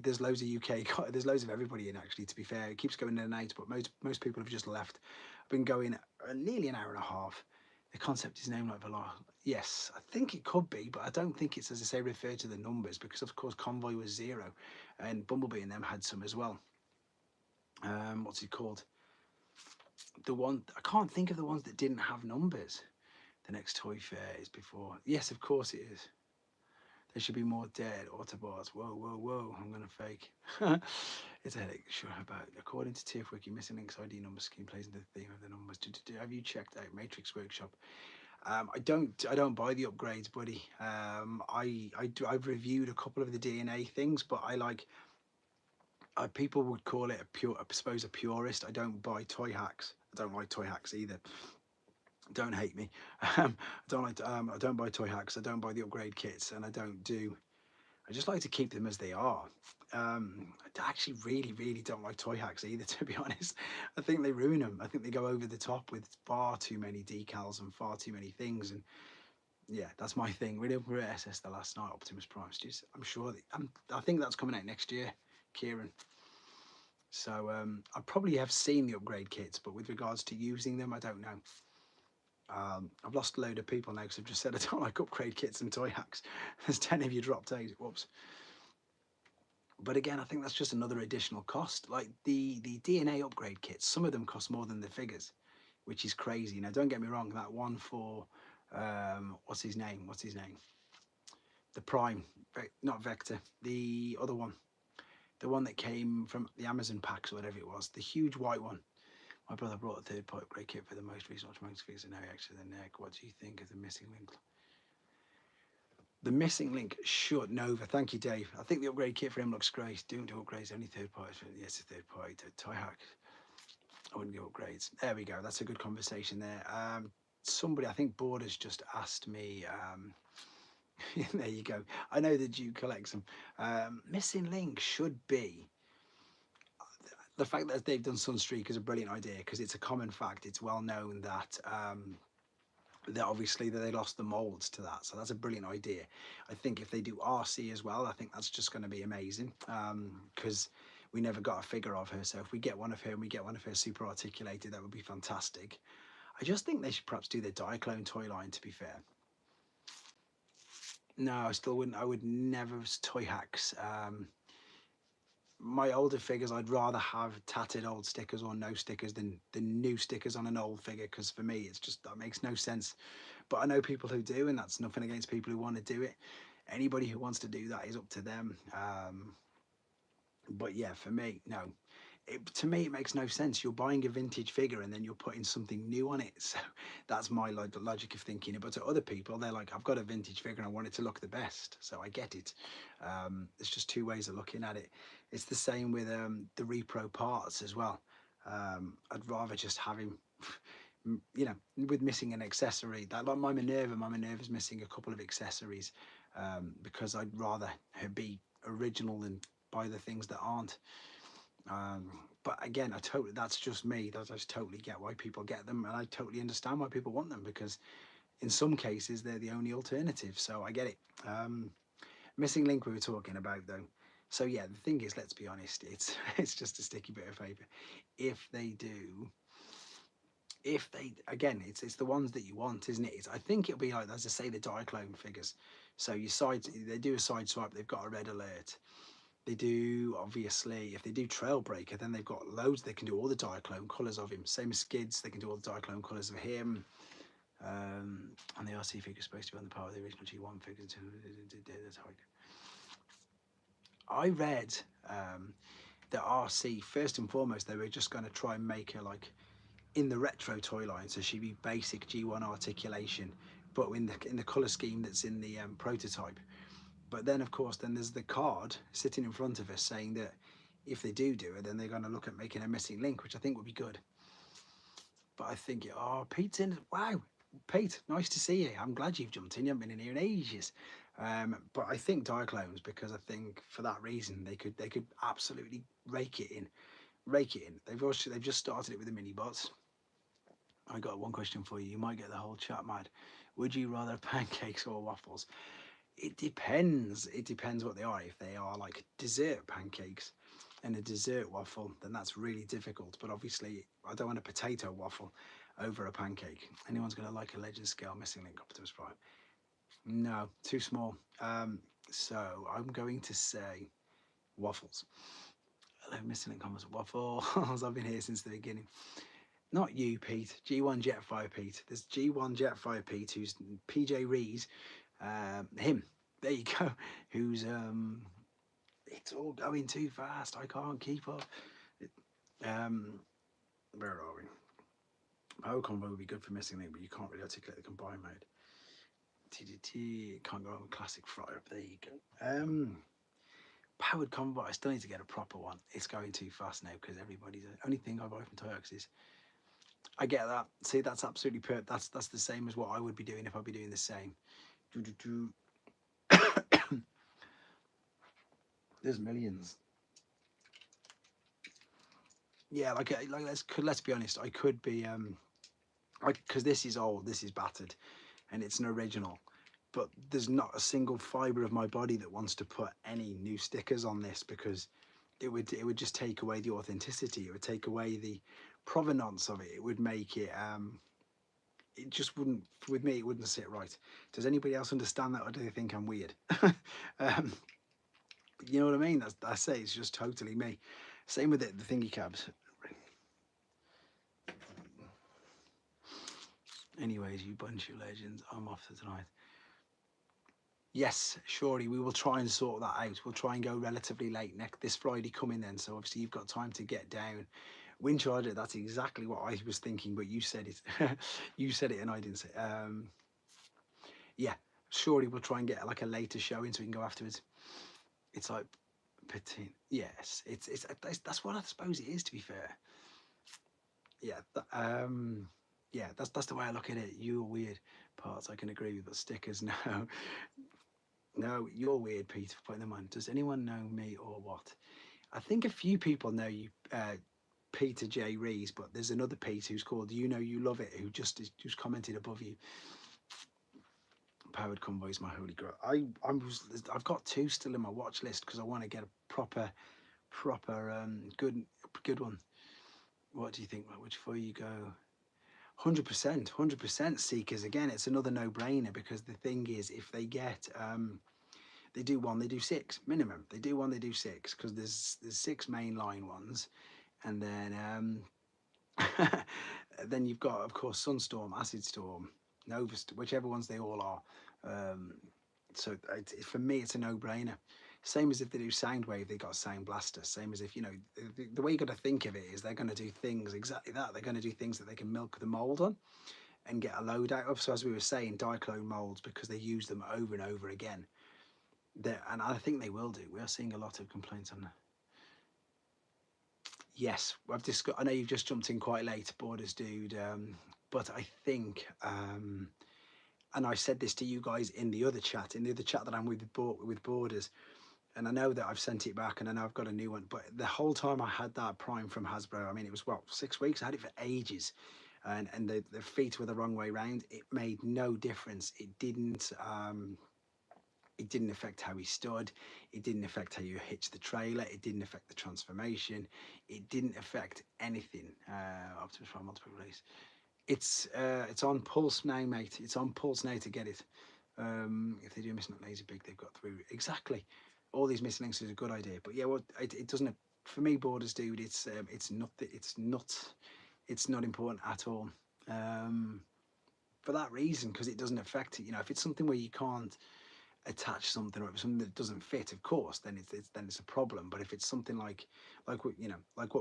There's loads of UK, there's loads of everybody in actually, to be fair. It keeps going in and out, but most people have just left. I've been going nearly an hour and a half. The concept is named like Velar. Yes, I think it could be, but I don't think it's, as I say, referred to the numbers, because of course Convoy was 0 and Bumblebee and them had some as well. What's it called? The one, I can't think of the ones that didn't have numbers. The next toy fair is before. Yes, of course it is. There should be more dead Autobots. Whoa, whoa, whoa. I'm going to fake. It's a headache. Sure about. According to TIFF Wiki, Missing Link's ID number scheme plays into the theme of the numbers. Have you checked out Matrix Workshop? I don't buy the upgrades, buddy. I've reviewed a couple of the DNA things, but I like, people would call it a pure, I suppose, a purist. I don't buy toy hacks. I don't like toy hacks either. Don't hate me. I don't buy toy hacks. I don't buy the upgrade kits, and I just like to keep them as they are. I actually really don't like toy hacks either, to be honest. I think they ruin them. I think they go over the top with far too many decals and far too many things. And yeah, that's my thing. We did SS the last night, Optimus Prime. I'm sure I think that's coming out next year, Kieran. So I probably have seen the upgrade kits, but with regards to using them, I don't know. I've lost a load of people now because I've just said I don't like upgrade kits and toy hacks. There's 10 of you dropped out. Whoops. But again, I think that's just another additional cost. Like the DNA upgrade kits, some of them cost more than the figures, which is crazy. Now, don't get me wrong, that one for, what's his name? The Prime, not Vector, the other one. The one that came from the Amazon packs or whatever it was, the huge white one. My brother brought a third-party upgrade kit for the most recent Ultraman figures and now actually the neck. What do you think of the missing link? The missing link should Nova. Thank you, Dave. I think the upgrade kit for him looks great. Don't do upgrades, only third party. Yes, a third party. Toy hack. I wouldn't do upgrades. There we go. That's a good conversation there. Somebody, I think Borders, just asked me. There you go. I know that you collects them. Missing link should be. The fact that they've done Sunstreak is a brilliant idea because it's a common fact. It's well known that obviously they lost the molds to that, so that's a brilliant idea. I think if they do RC as well, I think that's just going to be amazing because we never got a figure of her. So if we get one of her and we get one of her super articulated, that would be fantastic. I just think they should perhaps do the Diaclone toy line, to be fair. No, I still wouldn't. I would never toy hacks. My older figures, I'd rather have tattered old stickers or no stickers than new stickers on an old figure, because for me, it's just, that makes no sense. But I know people who do, and that's nothing against people who want to do it. Anybody who wants to do that is up to them. But yeah, for me, no. To me, it makes no sense. You're buying a vintage figure and then you're putting something new on it. So that's my logic of thinking it. But to other people, they're like, I've got a vintage figure and I want it to look the best. So I get it. It's just two ways of looking at it. It's the same with the repro parts as well. I'd rather just have him, you know, with missing an accessory. Like my Minerva's missing a couple of accessories because I'd rather her be original than buy the things that aren't. But again, that's just me. I just totally get why people get them, and I totally understand why people want them, because in some cases they're the only alternative. So I get it. Missing link we were talking about though. So yeah, the thing is, let's be honest, it's just a sticky bit of paper. If they again, it's the ones that you want, isn't it? I think it'll be like, as I say, the Diaclone figures. So they do a side swipe, they've got a red alert. They do, obviously, if they do Trailbreaker, then they've got loads. They can do all the Diaclone colours of him. Same as Skids, they can do all the Diaclone colours of him. And the RC figure is supposed to be on the par of the original G1 figures. I read that RC, first and foremost, they were just going to try and make her like in the retro toy line, so she'd be basic G1 articulation, but in the colour scheme that's in the prototype. But then, of course, then there's the card sitting in front of us saying that if they do it, then they're going to look at making a missing link, which I think would be good. But I think, oh, Pete's in. Wow, Pete, nice to see you. I'm glad you've jumped in. You haven't been in here in ages. But I think Diaclones, because I think for that reason they could absolutely rake it in. They've just started it with the mini bots. I got one question for you. You might get the whole chat mad. Would you rather have pancakes or waffles? It depends. It depends what they are. If they are like dessert pancakes and a dessert waffle, then that's really difficult. But obviously, I don't want a potato waffle. over a pancake. Anyone's going to like a Legend scale missing link Optimus Prime? No, too small. So I'm going to say waffles. Hello, missing link comments. Waffles. I've been here since the beginning. Not you, Pete. G1 Jetfire Pete. There's G1 Jetfire Pete, who's PJ Reed. Him. There you go. Who's it's all going too fast. I can't keep up. Where are we? Power combo would be good for missing link, but you can't really articulate the combine mode. TDT can't go on with classic fry up. There you go. Powered combo. I still need to get a proper one. It's going too fast now because everybody's. The only thing I buy from Toyox is. I get that. See, that's absolutely perfect. That's the same as what I would be doing if I'd be doing the same. There's millions. Yeah, like let's be honest. I could be because this is old, this is battered, and it's an original. But there's not a single fibre of my body that wants to put any new stickers on this because it would just take away the authenticity. It would take away the provenance of it. It would make it it just wouldn't, with me, it wouldn't sit right. Does anybody else understand that, or do they think I'm weird? You know what I mean? I say it's just totally me. Same with it, the thingy cabs. Anyways, you bunch of legends, I'm off for tonight. Yes, surely we will try and sort that out. We'll try and go relatively late this Friday coming then. So obviously you've got time to get down. Wind charger, that's exactly what I was thinking, but you said it. You said it and I didn't say it. Yeah, surely we'll try and get like a later show in so we can go afterwards. It's like patina. Yes, that's what I suppose it is, to be fair. Yeah, yeah, that's the way I look at it. You're weird parts I can agree with, but stickers, no. No, you're weird, Peter, for putting them on. Does anyone know me or what? I think a few people know you, Peter J. Rees, but there's another Pete who's called You Know You Love It, who just commented above you. Powered Convoy is my holy grail. I've got two still in my watch list because I want to get a proper good one. What do you think? Which for you go? 100% Seekers. Again, it's another no-brainer because the thing is, if they get they do one, they do six minimum. They do one, they do six because there's 6 mainline ones, and then then you've got, of course, Sunstorm, Acid Storm, Nova, whichever ones they all are. So for me, it's a no-brainer. Same as if they do Soundwave, they got Sound Blaster. Same as if, you know, the way you got to think of it is they're going to do things exactly that. They're going to do things that they can milk the mold on and get a load out of. So as we were saying, Diaclone molds, because they use them over and over again. And I think they will do. We are seeing a lot of complaints on that. Yes, I've discussed. I know you've just jumped in quite late, Borders dude, but I think, and I said this to you guys in the other chat that I'm with Borders, and I know that I've sent it back, and I know I've got a new one. But the whole time I had that Prime from Hasbro, I mean, it was 6 weeks. I had it for ages, and the feet were the wrong way round. It made no difference. It didn't affect how he stood. It didn't affect how you hitched the trailer. It didn't affect the transformation. It didn't affect anything. Optimus Prime multiple release. It's on Pulse now, mate. It's on Pulse now to get it. If they do Missing Link Laser Big, they've got through. Exactly. All these missing links is a good idea. But yeah, well, it doesn't. For me, Borders dude, it's not important at all. For that reason, because it doesn't affect it. You know, if it's something where you can't attach something, or if it's something that doesn't fit, of course, then it's a problem. But if it's something like what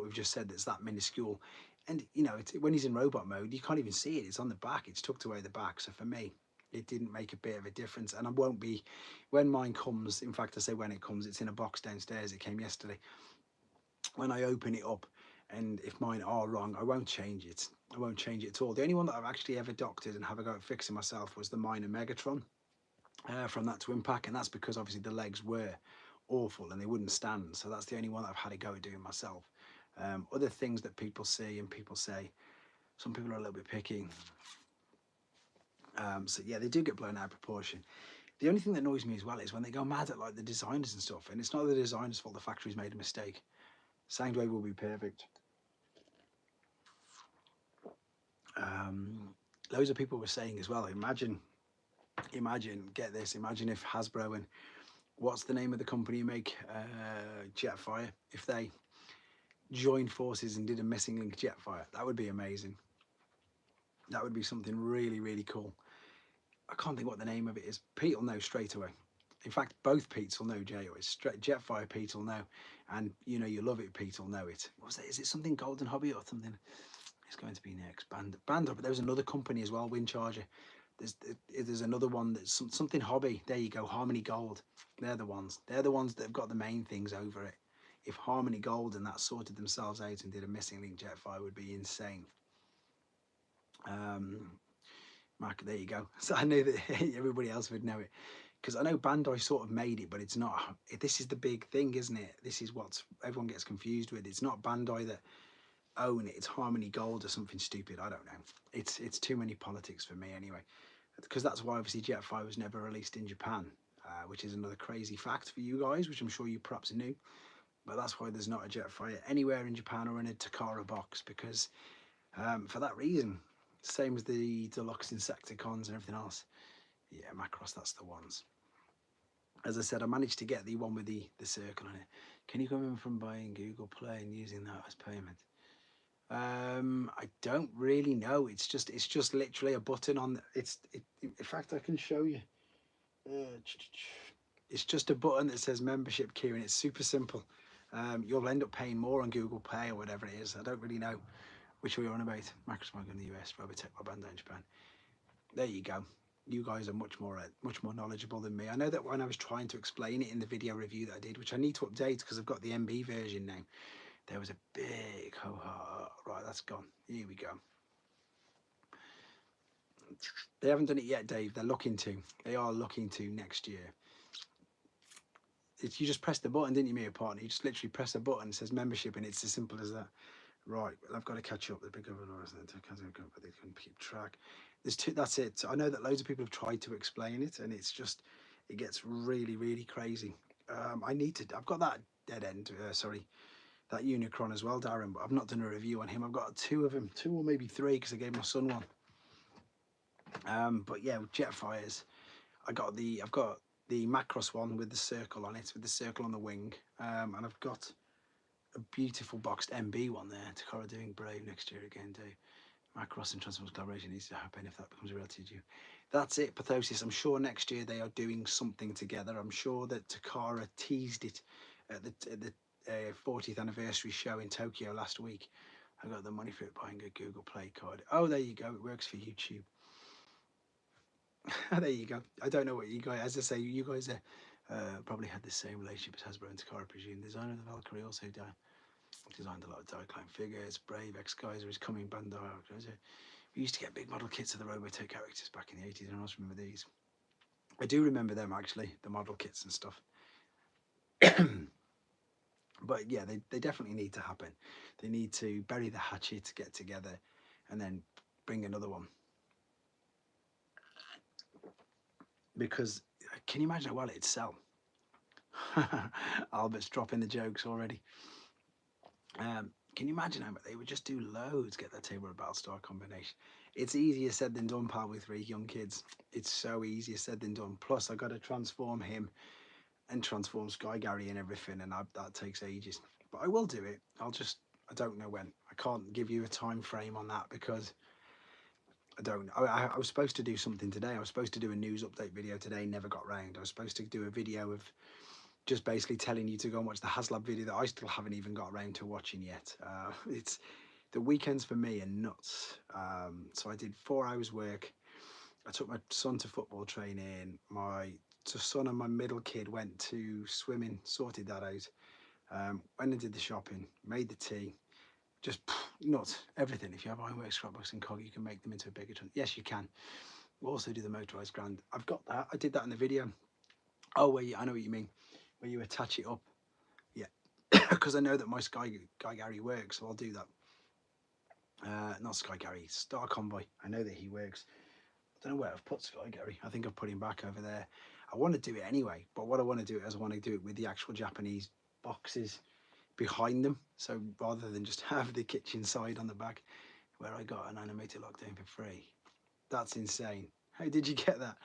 we've just said, that's that minuscule, and you know, when he's in robot mode, you can't even see it. It's on the back. It's tucked away the back. So for me, it didn't make a bit of a difference, and I won't be when mine comes. In fact, I say when it comes, it's in a box downstairs. It came yesterday. When I open it up, and if mine are wrong, I won't change it. I won't change it at all. The only one that I've actually ever doctored and have a go at fixing myself was the Minor Megatron. From that Twin Pack, and that's because obviously the legs were awful and they wouldn't stand, so that's the only one that I've had a go at doing myself. Other things that people see and people say, some people are a little bit picky, so yeah, they do get blown out of proportion. The only thing that annoys me as well is when they go mad at like the designers and stuff, and it's not the designer's fault, the factory's made a mistake. Soundwave will be perfect. Loads of people were saying as well, imagine, get this, imagine if Hasbro and what's the name of the company who make Jetfire, if they joined forces and did a missing link Jetfire. That would be amazing. That would be something really, really cool. I can't think what the name of it is. Pete will know straight away. In fact, both Pete's will know, Jay. It's straight Jetfire Pete will know, and you know you love it. Pete will know it. What was it? Is it something Golden Hobby or something? It's going to be next. Band, but there was another company as well, Windcharger. There's another one that's something Hobby. There you go, Harmony Gold. They're the ones. They're the ones that have got the main things over it. If Harmony Gold and that sorted themselves out and did a missing link Jetfire, would be insane. Mark, there you go. So I knew that everybody else would know it, because I know Bandai sort of made it, but it's not. This is the big thing, isn't it? This is what everyone gets confused with. It's not Bandai that own it. It's Harmony Gold or something stupid. I don't know. It's too many politics for me anyway, because that's why obviously Jetfire was never released in Japan, which is another crazy fact for you guys, which I'm sure you perhaps knew. But that's why there's not a Jetfire anywhere in Japan or in a Takara box, because for that reason. Same as the deluxe Insecticons and everything else. Yeah, Macross, that's the ones. As I said, I managed to get the one with the circle on it. Can you come in from buying Google Play and using that as payment? I don't really know. It's just literally a button on. In fact, I can show you. It's just a button that says membership queue, and it's super simple. You'll end up paying more on Google Pay or whatever it is. I don't really know which we're on about. Macrosmog in the US, Robotech by Bandai in Japan. There you go. You guys are much more knowledgeable than me. I know that when I was trying to explain it in the video review that I did, which I need to update because I've got the MB version now, there was a big ho-ha. Right, that's gone. Here we go. They haven't done it yet, Dave. They're looking to. They are looking to next year. You just press the button, didn't you, me, partner? You just literally press a button, it says membership, and it's as simple as that. Right, I've got to catch up. The big overlords, but they couldn't keep track. There's two. That's it. I know that loads of people have tried to explain it, and it's just it gets really, really crazy. I need to. I've got that dead end. Sorry, that Unicron as well, Darren. But I've not done a review on him. I've got two of them, two or maybe three, because I gave my son one. But yeah, with Jetfires, I've got the Macross one with the circle on it, with the circle on the wing, and I've got a beautiful boxed MB one there. Takara doing Brave next year again, Dave. Macross and Transformers collaboration needs to happen if that becomes a reality to you. That's it, Pathosis. I'm sure next year they are doing something together. I'm sure that Takara teased it at the 40th anniversary show in Tokyo last week. I got the money for it buying a Google Play card. Oh, there you go. It works for YouTube. There you go. I don't know what you guys, as I say, you guys probably had the same relationship as Hasbro and Takara, I presume. The designer of the Valkyrie also designed a lot of Diacline figures. Brave X-Geyser is coming. Bandai. We used to get big model kits of the Robotech characters back in the 80s, and I also remember these. I do remember them, actually, the model kits and stuff. But yeah, they definitely need to happen. They need to bury the hatchet, get together, and then bring another one. Because can you imagine how well it'd sell? Albert's dropping the jokes already. Can you imagine how much they would just do loads, get that Table of Battlestar combination? It's easier said than done, pal, with 3 young kids. It's so easier said than done. Plus, I got to transform him and transform Sky Gary and everything, and that takes ages. But I will do it. I don't know when. I can't give you a time frame on that because I don't. I was supposed to do something today. I was supposed to do a news update video today, never got round. I was supposed to do a video of just basically telling you to go and watch the HasLab video that I still haven't even got around to watching yet. It's the weekends for me are nuts. So I did 4 hours work. I took my son to football training. My son and my middle kid went to swimming, sorted that out. Went and did the shopping, made the tea. Just nuts, everything. If you have Ironworks, scrapbooks and cog, you can make them into a bigger trunk. Yes, you can. We'll also do the motorised grand. I've got that. I did that in the video. Oh, wait, I know what you mean. Where you attach it up. Yeah, because I know that my Sky Gary works, so I'll do that. Not Sky Gary, Star Convoy. I know that he works. I don't know where I've put Sky Gary. I think I've put him back over there. I want to do it anyway, but what I want to do is I want to do it with the actual Japanese boxes behind them. So rather than just have the kitchen side on the back, where I got an animated lockdown for free. That's insane. How did you get that?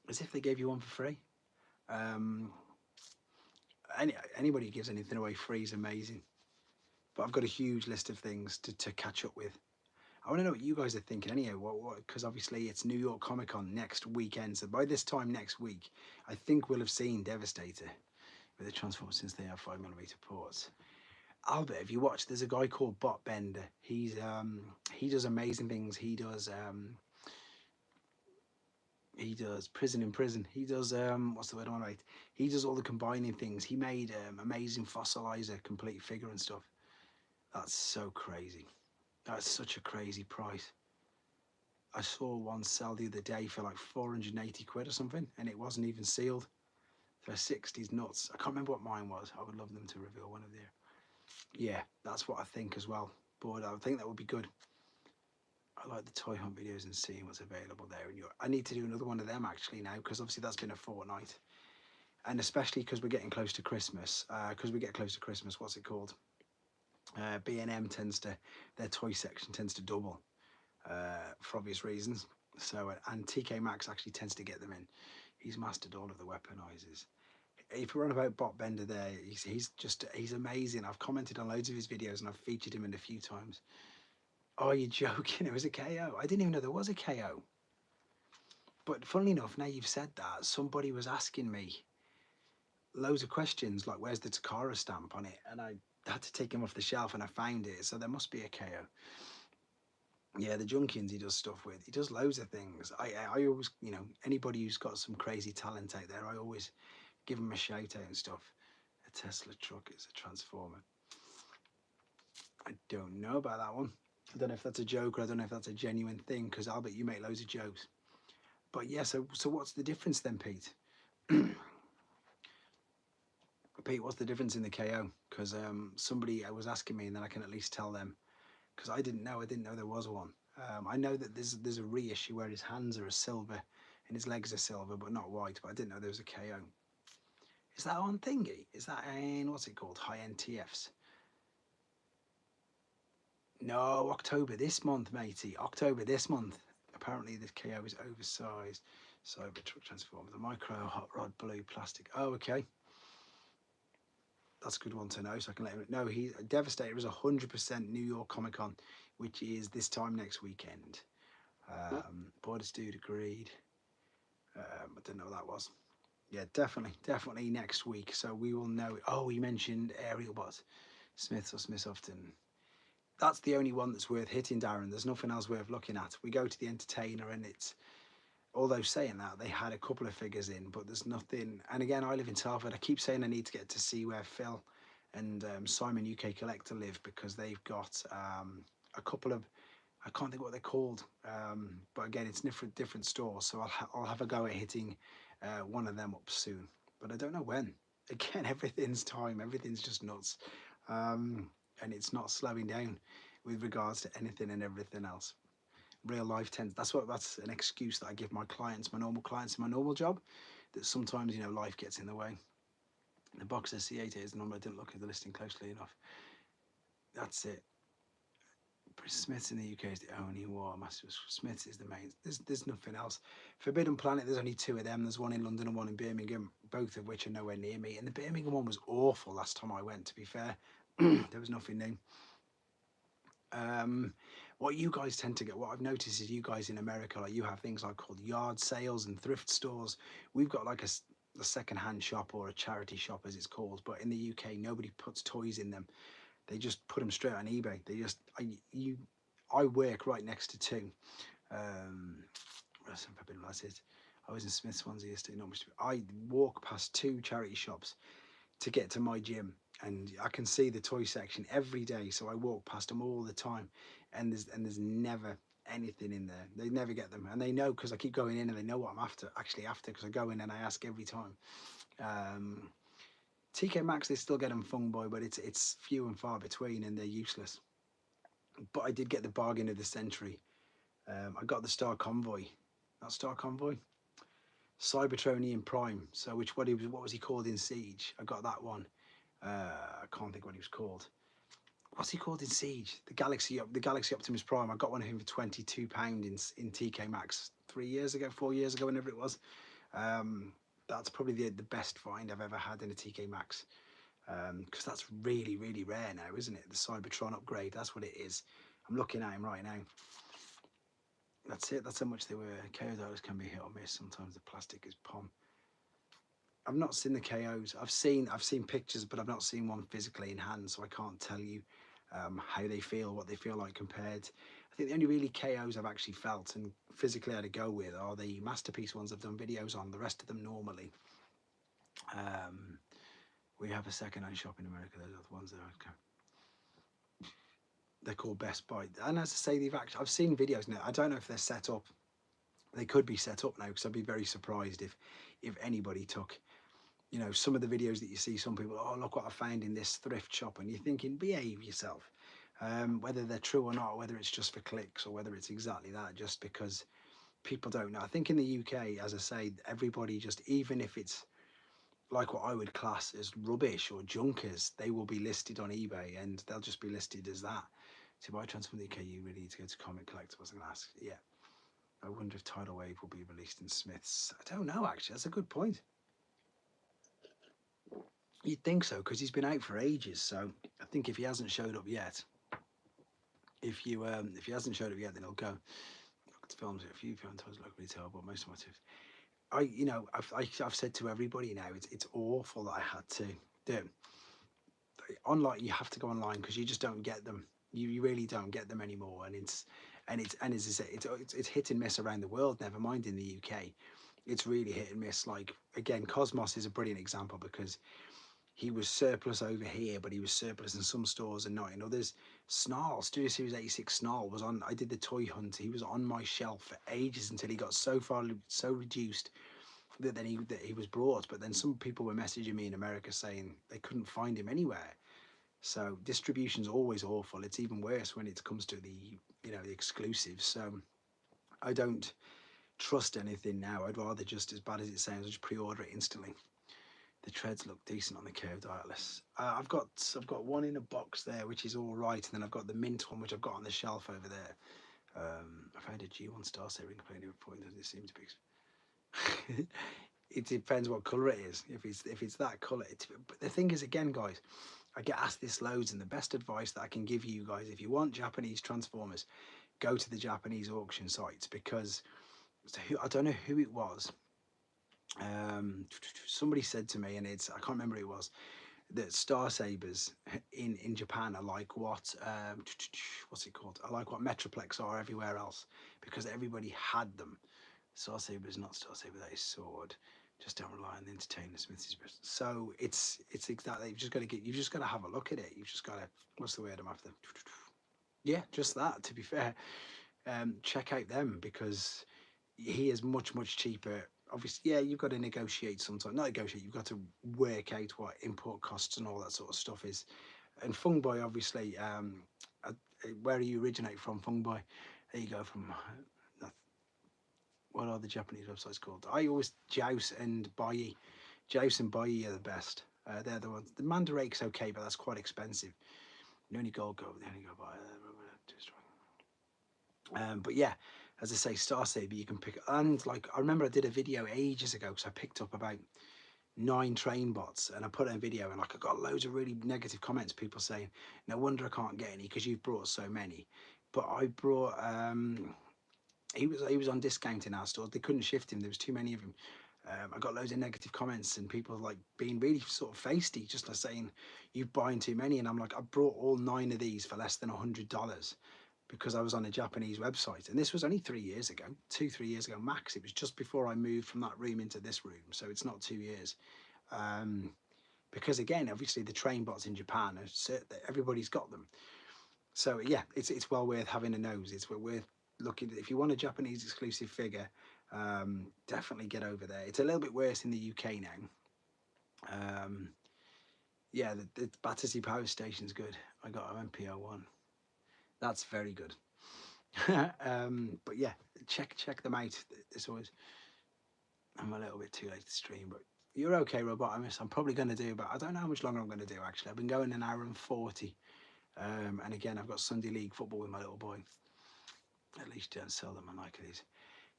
As if they gave you one for free. Um, anybody who gives anything away free is amazing. But I've got a huge list of things to catch up with. I want to know what you guys are thinking anyhow. Because obviously it's New York Comic Con next weekend. So by this time next week, I think we'll have seen Devastator with the Transformers, since they have 5mm ports. Albert, if you watch, there's a guy called Bot Bender. He does amazing things. He does Prison in Prison. He does what's the word I want to write? He does all the combining things. He made amazing fossilizer complete figure and stuff. That's so crazy. That's such a crazy price. I saw one sell the other day for like 480 quid or something, and it wasn't even sealed. For 60s nuts. I can't remember what mine was. I would love them to reveal one of their. Yeah, that's what I think as well. But I think that would be good. I like the toy hunt videos and seeing what's available there in Europe. I need to do another one of them actually now, because obviously that's been a fortnight. And especially because we're getting close to Christmas. Because we get close to Christmas, what's it called? B&M tends to, their toy section tends to double for obvious reasons. So, and TK Maxx actually tends to get them in. He's mastered all of the weaponizers. If we're on about Bot Bender there, he's amazing. I've commented on loads of his videos and I've featured him in a few times. Oh, you're joking? It was a KO. I didn't even know there was a KO. But funnily enough, now you've said that, somebody was asking me loads of questions like, where's the Takara stamp on it? And I had to take him off the shelf and I found it. So there must be a KO. Yeah, the Junkians he does stuff with. He does loads of things. I always, you know, anybody who's got some crazy talent out there, I always give him a shout out and stuff. A Tesla truck is a transformer. I don't know about that one. I don't know if that's a joke or I don't know if that's a genuine thing, because Albert, you make loads of jokes. But yeah, so what's the difference then, Pete? Pete, what's the difference in the KO? Because somebody was asking me, and then I can at least tell them, because I didn't know there was one. I know that there's a reissue where his hands are a silver and his legs are silver but not white, but I didn't know there was a KO. Is that on thingy? Is that in, what's it called, high-end TFs? No, October this month, matey. October this month. Apparently the KO is oversized. Cybertruck Transformer, the micro hot rod blue plastic. Oh, okay. That's a good one to know, so I can let him know. Devastator is 100% New York Comic Con, which is this time next weekend. Borders Dude agreed. I don't know what that was. Yeah, definitely next week. So we will know. Oh, he mentioned Aerial Bot, Smiths or Smithsofton. That's the only one that's worth hitting, Darren. There's nothing else worth looking at. We go to the Entertainer and it's, although saying that, they had a couple of figures in, but there's nothing. And again, I live in Telford. I keep saying I need to get to see where Phil and Simon UK Collector live, because they've got a couple of, I can't think what they're called, but again, it's different stores. So I'll have a go at hitting one of them up soon, but I don't know when. Again, everything's time. Everything's just nuts, and it's not slowing down with regards to anything and everything else. Real life tends. That's an excuse that I give my clients, my normal clients, in my normal job. That sometimes, you know, life gets in the way. The box says C8 is the number. I didn't look at the listing closely enough. That's it. Smiths in the UK is the only war. Masters Smiths is the main. There's nothing else. Forbidden Planet, there's only two of them. There's one in London and one in Birmingham, both of which are nowhere near me. And the Birmingham one was awful last time I went, to be fair. There was nothing new. What you guys tend to get, what I've noticed is you guys in America, like, you have things like called yard sales and thrift stores. We've got like a second-hand shop, or a charity shop as it's called, but in the UK nobody puts toys in them. They just put them straight on eBay. They just, I work right next to two. I was in Smith Swansea yesterday. Not much. I walk past two charity shops to get to my gym, and I can see the toy section every day. So I walk past them all the time, and there's never anything in there. They never get them, and they know, because I keep going in, and they know what I'm after. Because I go in and I ask every time. TK Maxx, they still get them Fung Boy, but it's few and far between, and they're useless. But I did get the bargain of the century. I got the Star Convoy, not Star Convoy, Cybertronian Prime. So what was he called in Siege? I got that one. I can't think what he was called. what's he called in Siege? The Galaxy Optimus Prime. I got one of him for £22 in TK Maxx 4 years ago, whenever it was. That's probably the best find I've ever had in a TK Maxx. Because that's really, really rare now, isn't it? The Cybertron upgrade, that's what it is. I'm looking at him right now. That's it. That's how much they were. KO dollars can be hit or miss. Sometimes the plastic is pom. I've not seen the KOs. I've seen pictures, but I've not seen one physically in hand, so I can't tell you how they feel, what they feel like compared. I think the only really KOs I've actually felt and physically had to go with are the Masterpiece ones I've done videos on. The rest of them normally. We have a second-hand shop in America. Those are the ones that are okay. They're called Best Buy, and as I say, I've seen videos now. I don't know if they're set up. They could be set up now, because I'd be very surprised if anybody took, you know, some of the videos that you see. Some people, oh, look what I found in this thrift shop, and you're thinking, behave yourself. Whether they're true or not, whether it's just for clicks or whether it's exactly that, just because people don't know. I think in the UK, as I say, everybody just, even if it's like what I would class as rubbish or junkers, they will be listed on eBay and they'll just be listed as that. To buy Transform the UK, you really need to go to Comic Collectibles and ask. Yeah. I wonder if Tidal Wave will be released in Smiths. I don't know, actually. That's a good point. You'd think so, because he's been out for ages. So I think if he hasn't showed up yet, if he hasn't showed up yet, then he'll go. Look at films, a few films locally retail, but most of my tips. I've said to everybody now, it's awful that I had to do it. Online, you have to go online because you just don't get them. You really don't get them anymore, and as I say, it's hit and miss around the world. Never mind in the UK, it's really hit and miss. Like again, Cosmos is a brilliant example because he was surplus over here, but he was surplus in some stores and not in others. Snarl, Studio Series 86 Snarl was on. I did the toy hunt. He was on my shelf for ages until he got so reduced that then he was brought. But then some people were messaging me in America saying they couldn't find him anywhere. So distribution's always awful. It's even worse when it comes to the the exclusives. So I don't trust anything now. I'd rather, just as bad as it sounds, just pre-order it instantly. The treads look decent on the curved Atlas. I've got one in a box there, which is all right, and then I've got the mint one, which I've got on the shelf over there. I found a G1 Star Saving complaining point. Doesn't seem to be. It depends what colour it is. If it's that colour, but the thing is, again, guys, I get asked this loads, and the best advice that I can give you guys, if you want Japanese Transformers, go to the Japanese auction sites, because I don't know who it was. Somebody said to me, and I can't remember who it was, that Star Sabers in Japan are like what what's it called? Are like what Metroplex are everywhere else, because everybody had them. Star Saber is not Star Saber, that is Sword. Just don't rely on the entertainer Smith's best. So it's exactly, you've just got to have a look at it. You've just got to, what's the word I'm after? Yeah, just that, to be fair. Check out them, because he is much cheaper. Obviously, yeah, you've got to negotiate sometimes. Not negotiate, you've got to work out what import costs and all that sort of stuff is. And Fungboy, obviously, where you originate from, Fungboy, there you go, from what are the Japanese websites called? I always Jouse and Bai. Jouse and Bai are the best. They're the ones. The Mandarake's okay, but that's quite expensive. The only gold go, the only go by. But yeah, as I say, Star Saber you can pick. And like, I remember I did a video ages ago because I picked up about 9 train bots, and I put in a video, and like I got loads of really negative comments. People saying, "No wonder I can't get any because you've brought so many." But I brought. He was on discount in our stores. They couldn't shift him. There was too many of him. I got loads of negative comments and people like being really sort of feisty, just like saying you're buying too many. And I'm like, I brought all 9 of these for less than $100 because I was on a Japanese website. And this was only 3 years ago, 2-3 years ago max. It was just before I moved from that room into this room, so it's not 2 years. Because again, obviously the train bots in Japan are everybody's got them. So yeah, it's well worth having a nose. It's worth looking. If you want a Japanese exclusive figure, definitely get over there. It's a little bit worse in the UK now. Yeah, the Battersea Power Station's good. I got an MPO1. That's very good. But yeah, check them out. It's always, I'm a little bit too late to stream, but you're okay, Robotimus. I'm probably going to do, but I don't know how much longer I'm going to do actually. I've been going an hour and 40. And again, I've got Sunday league football with my little boy. At least don't sell them on like these.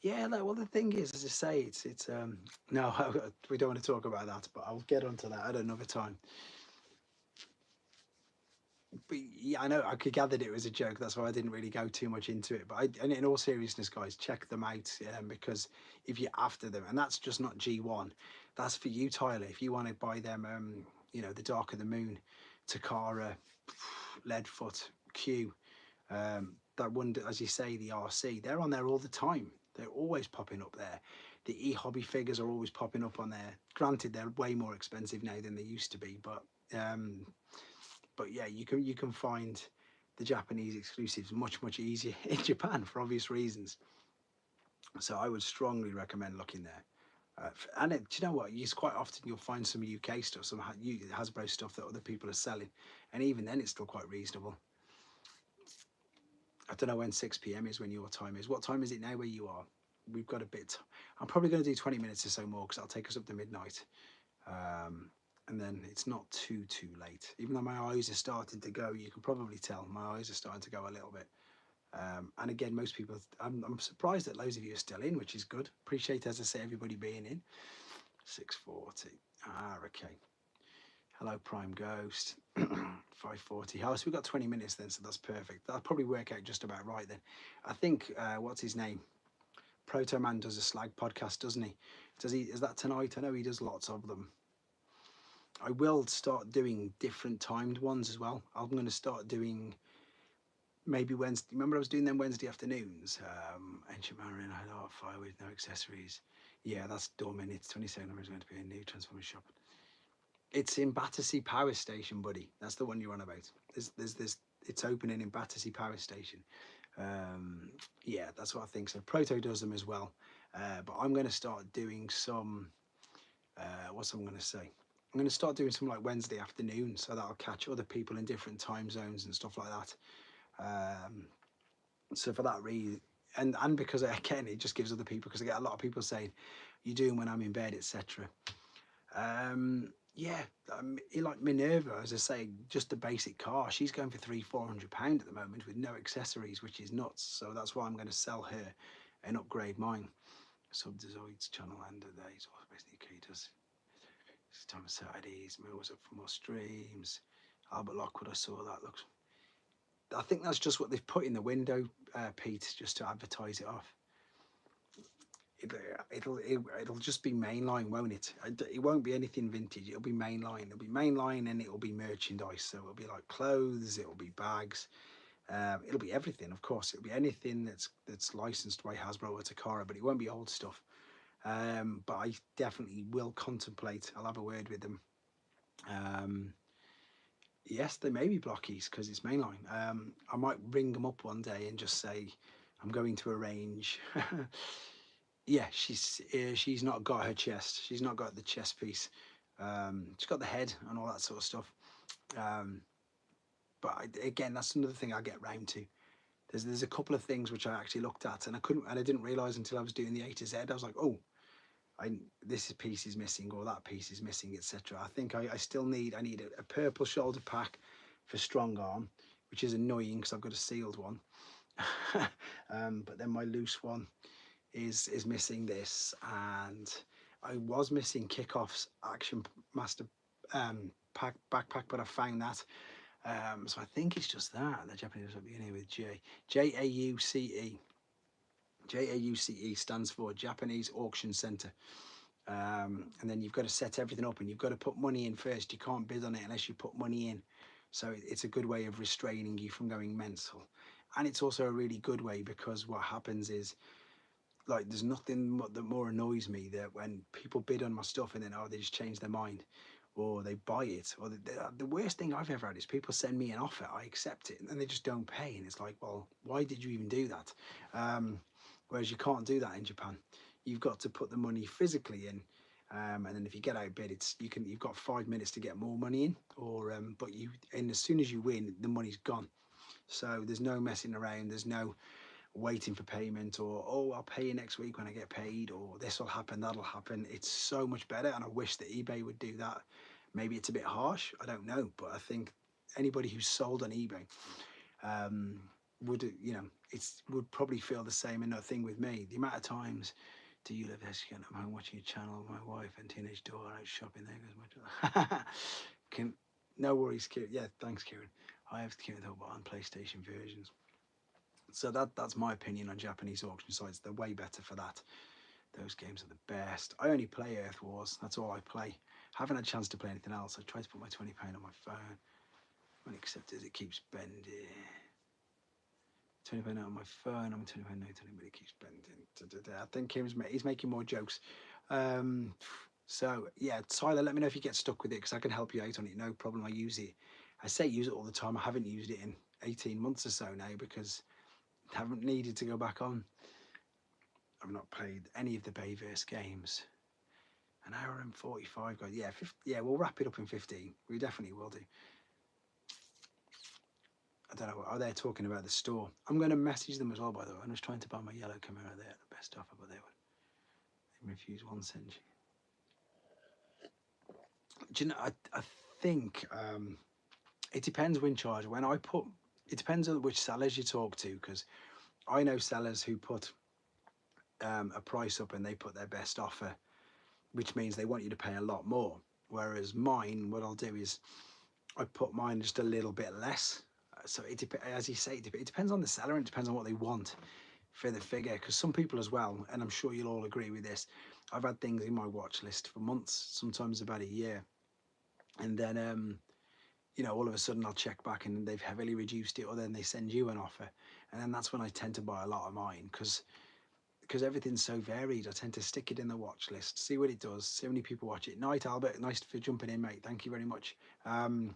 Yeah, no, well the thing is, as I say, it's no, we don't want to talk about that, but I'll get onto that at another time. But yeah, I know I could gather it was a joke. That's why I didn't really go too much into it. But and in all seriousness, guys, check them out because if you're after them, and that's just not G1, that's for you, Tyler. If you want to buy them, the Dark of the Moon, Takara, Leadfoot, Q, that one, as you say, the RC, they're on there all the time. They're always popping up there. The e-hobby figures are always popping up on there. Granted, they're way more expensive now than they used to be, um, but yeah, you can find the Japanese exclusives much easier in Japan for obvious reasons. So I would strongly recommend looking there. And do you know what? It's quite often you'll find some UK stuff, some Hasbro stuff that other people are selling, and even then it's still quite reasonable. I don't know when 6 p.m. is, when your time is. What time is it now where you are? We've got a bit. I'm probably going to do 20 minutes or so more because that'll take us up to midnight. And then it's not too late. Even though my eyes are starting to go, you can probably tell my eyes are starting to go a little bit. And again, most people, I'm surprised that loads of you are still in, which is good. Appreciate, as I say, everybody being in. 6:40. Okay. Hello, Prime Ghost. 5:40. Oh, so we've got 20 minutes then, so that's perfect. That'll probably work out just about right then. I think, what's his name? Proto Man does a slag podcast, doesn't he? Is that tonight? I know he does lots of them. I will start doing different timed ones as well. I'm going to start doing maybe Wednesday. Remember I was doing them Wednesday afternoons? Ancient Marine, I had fire with no accessories. Yeah, that's dormant. It's 22nd. There's going to be a new Transformers shop. It's in Battersea Power Station, buddy. That's the one you're on about. It's opening in Battersea Power Station. Yeah, that's what I think. So Proto does them as well. But I'm going to start doing some, what's I'm going to say? I'm going to start doing some like Wednesday afternoon, so that I'll catch other people in different time zones and stuff like that. So for that reason, and because again, it just gives other people, because I get a lot of people saying, "You're doing when I'm in bed, etc." Yeah, like Minerva, as I say, just a basic car. She's going for £300-400 at the moment with no accessories, which is nuts. So that's why I'm going to sell her and upgrade mine. Subdezoid's channel and days, or basically Ketas. It's time of Saturdays. Mills up for more streams. Albert Lockwood, I saw that. Looks. I think that's just what they've put in the window, Pete, just to advertise it off. It'll just be mainline, won't it? It won't be anything vintage. It'll be mainline. It'll be mainline, and it'll be merchandise. So it'll be like clothes. It'll be bags. It'll be everything, of course. It'll be anything that's licensed by Hasbro or Takara, but it won't be old stuff. But I definitely will contemplate. I'll have a word with them. Yes, they may be blockies because it's mainline. I might ring them up one day and just say, I'm going to arrange. Yeah, she's not got her chest. She's not got the chest piece. She's got the head and all that sort of stuff. But again, that's another thing I get round to. There's a couple of things which I actually looked at and I didn't realise until I was doing the A to Z. I was like, oh, this piece is missing or that piece is missing, etc. I think I need a purple shoulder pack for strong arm, which is annoying because I've got a sealed one. But then my loose one is missing this, and I was missing Kickoff's Action Master backpack, but I found that. So I think it's just that. The Japanese will be in here with J-A-U-C-E. J-A-U-C-E stands for Japanese Auction Centre. And then you've got to set everything up and you've got to put money in first. You can't bid on it unless you put money in. So it's a good way of restraining you from going mental. And it's also a really good way because what happens is, like, there's nothing that more annoys me that when people bid on my stuff and then, they just change their mind or they buy it. Or the worst thing I've ever had is people send me an offer, I accept it, and then they just don't pay. And it's like, well, why did you even do that? Whereas you can't do that in Japan. You've got to put the money physically in. And then if you get outbid, you've got 5 minutes to get more money in, but as soon as you win, the money's gone. So there's no messing around. There's no waiting for payment or, I'll pay you next week when I get paid, or this will happen, that'll happen. It's so much better, and I wish that eBay would do that. Maybe it's a bit harsh, I don't know, but I think anybody who's sold on eBay would, you know, would probably feel the same and thing with me. The amount of times do you live this again? I'm home watching your channel, my wife and teenage daughter out shopping. There goes my can no worries, Kieran. Yeah, thanks, Kieran. I have Kieran talk about on PlayStation versions. So that's my opinion on Japanese auction sites. They're way better for that. Those games are the best. I only play Earth Wars. That's all I play. Haven't had a chance to play anything else. I tried to put my £20 on my phone. When accepted, it keeps bending. £20 on my phone. I'm £20 no, but it keeps bending. I think he's making more jokes. So yeah, Tyler, let me know if you get stuck with it because I can help you out on it. No problem. I use it. I say use it all the time. I haven't used it in 18 months or so now because I haven't needed to go back on. I've not played any of the Bayverse games. An hour and 45, guys. Yeah, yeah, we'll wrap it up in 15. We definitely will do. I don't know. Are they talking about the store? I'm going to message them as well, by the way. I'm just trying to buy my yellow Camaro there. The best offer, but they refuse 1 cent. Do you know, I think it depends when charge. It depends on which sellers you talk to, because I know sellers who put a price up and they put their best offer, which means they want you to pay a lot more. Whereas mine, what I'll do is I put mine just a little bit less. So as you say, it depends on the seller and it depends on what they want for the figure. Because some people as well, and I'm sure you'll all agree with this, I've had things in my watch list for months, sometimes about a year. And then, you know, all of a sudden I'll check back and they've heavily reduced it, or then they send you an offer. And then that's when I tend to buy a lot of mine because everything's so varied. I tend to stick it in the watch list, see what it does, see how many people watch it. Night, Albert, nice for jumping in, mate. Thank you very much. And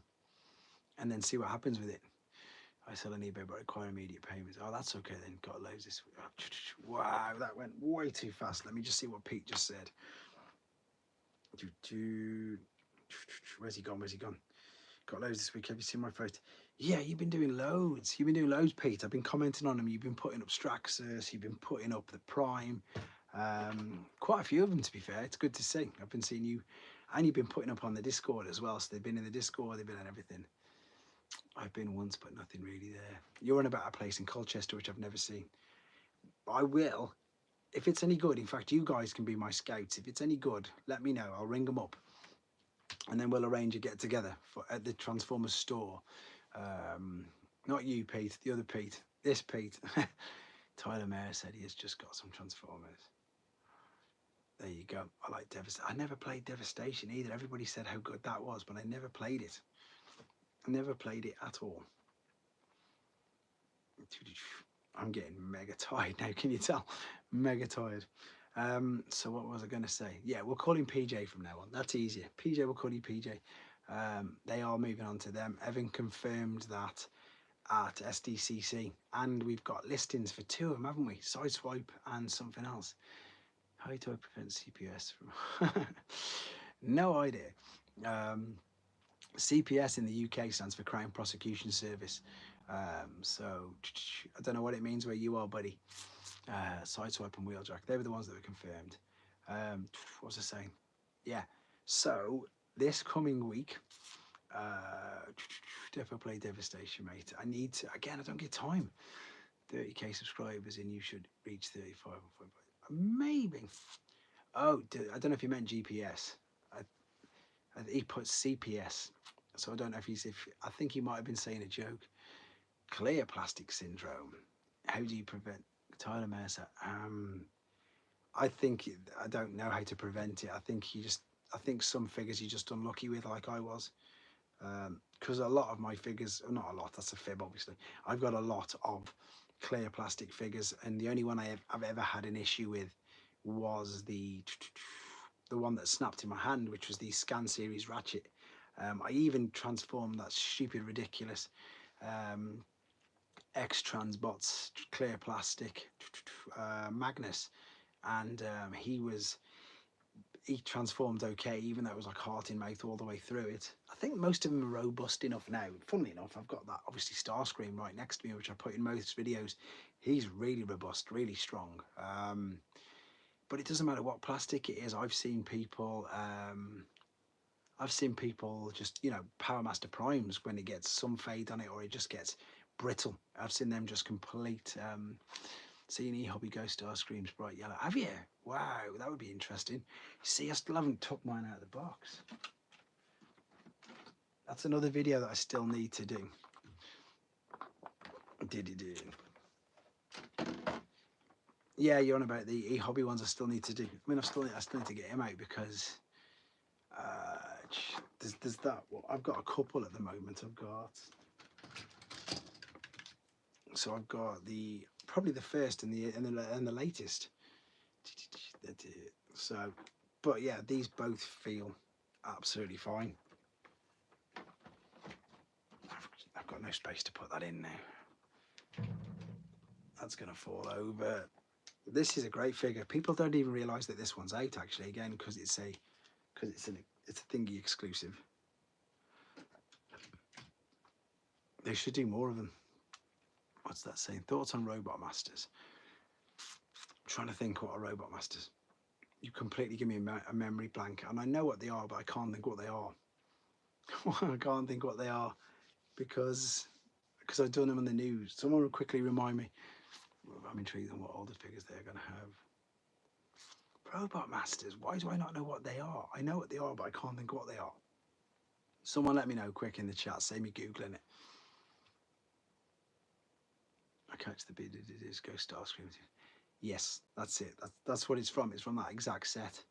then see what happens with it. I sell on eBay but require immediate payments. Oh, that's okay then. Got loads this week. Wow, that went way too fast. Let me just see what Pete just said. Where's he gone? Where's he gone? Got loads this week. Have you seen my post? Yeah, you've been doing loads. You've been doing loads, Pete. I've been commenting on them. You've been putting up Straxus. You've been putting up the Prime. Quite a few of them, to be fair. It's good to see. I've been seeing you. And you've been putting up on the Discord as well. So they've been in the Discord. They've been on everything. I've been once, but nothing really there. You're on about a place in Colchester, which I've never seen. I will. If it's any good, in fact, you guys can be my scouts. If it's any good, let me know. I'll ring them up. And then we'll arrange a get-together at the Transformers store. Not you, Pete. The other Pete. This Pete. Tyler Mayer said he has just got some Transformers. There you go. I like Devastation. I never played Devastation either. Everybody said how good that was, but I never played it. I never played it at all. I'm getting mega tired now, can you tell? Mega tired. So what was I going to say? Yeah, we'll call him PJ from now on. That's easier. PJ, we'll call you PJ. They are moving on to them. Evan confirmed that at SDCC. And we've got listings for 2 of them, haven't we? Sideswipe and something else. How do I prevent CPS from... No idea. CPS in the UK stands for Crown Prosecution Service. So I don't know what it means where you are, buddy. Sideswipe and Wheeljack, they were the ones that were confirmed. What was I saying? Yeah, so this coming week, Defo play Devastation, mate. I need to, again, I don't get time. 30k subscribers and you should reach 35. Maybe. Oh, I don't know if you meant GPS. He put CPS, so I don't know if I think he might have been saying a joke. Clear plastic syndrome. How do you prevent? Tyler Mercer. I don't know how to prevent it. I think some figures you're just unlucky with, like I was. Because a lot of my figures, not a lot, that's a fib obviously. I've got a lot of clear plastic figures, and the only one I've ever had an issue with was the one that snapped in my hand, which was the Scan Series Ratchet. I even transformed that stupid, ridiculous X-Transbots clear plastic Magnus, and he transformed okay, even though it was like heart in mouth all the way through it. I think most of them are robust enough now. Funnily enough, I've got that obviously Starscream right next to me, which I put in most videos. He's really robust, really strong. But it doesn't matter what plastic it is. I've seen people, I I've seen people just, you know, Powermaster Primes when it gets some fade on it or it just gets brittle. I've seen them just complete. Seeing E-Hobby Ghost Star Screams bright yellow. Have you? Wow, that would be interesting. See, I still haven't took mine out of the box. That's another video that I still need to do. Yeah, you're on about the E-Hobby ones I still need to do. I mean, I still need to get him out because there's that. Well, I've got a couple at the moment. I've got the probably the first and the latest. So, but yeah, these both feel absolutely fine. I've got no space to put that in now. That's gonna fall over. This is a great figure. People don't even realise that this one's out actually. Again, because it's a thingy exclusive. They should do more of them. What's that saying? Thoughts on Robot Masters? I'm trying to think what are Robot Masters. You completely give me a memory blank, and I know what they are, but I can't think what they are. I can't think what they are because I've done them on the news. Someone will quickly remind me. I'm intrigued on what older figures they're going to have. Robot Masters. Why do I not know what they are? I know what they are, but I can't think what they are. Someone let me know quick in the chat. Save me googling it. I catch the bid. It is Ghost Star Screams. Yes, that's it. That's what it's from. It's from that exact set.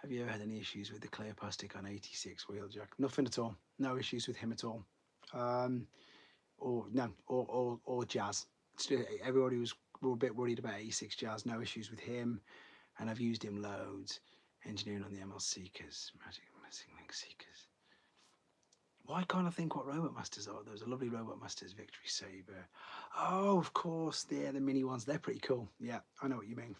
Have you ever had any issues with the clear plastic on 86 Wheeljack? Nothing at all. No issues with him at all. Or Jazz. Everybody was a bit worried about 86 Jazz. No issues with him, and I've used him loads. Engineering on the ML Seekers, Magic Missing Link Seekers. Why can't I think what Robot Masters are? There's a lovely Robot Masters Victory Saber. Oh, of course, they're the mini ones. They're pretty cool. Yeah, I know what you mean.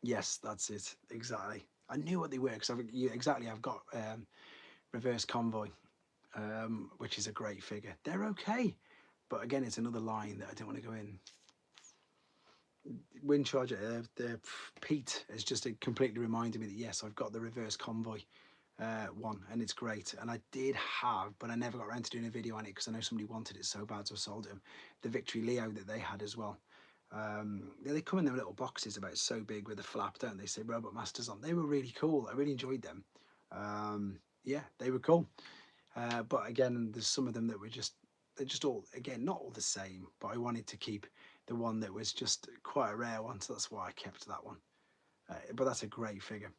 Yes, that's it. Exactly. I knew what they were because I've got Reverse Convoy, which is a great figure. They're okay, but again, it's another line that I don't want to go in. Wind Charger, the Pete has just completely reminded me that yes, I've got the Reverse Convoy one, and it's great. And I did have, but I never got around to doing a video on it because I know somebody wanted it so bad, so I sold him. The Victory Leo that they had as well. They come in their little boxes about so big with a flap, don't they? Say Robot Masters on. They were really cool. I really enjoyed them. Yeah, they were cool. But again, there's some of them that were they're just all, again, not all the same, but I wanted to keep the one that was just quite a rare one, so that's why I kept that one. But that's a great figure,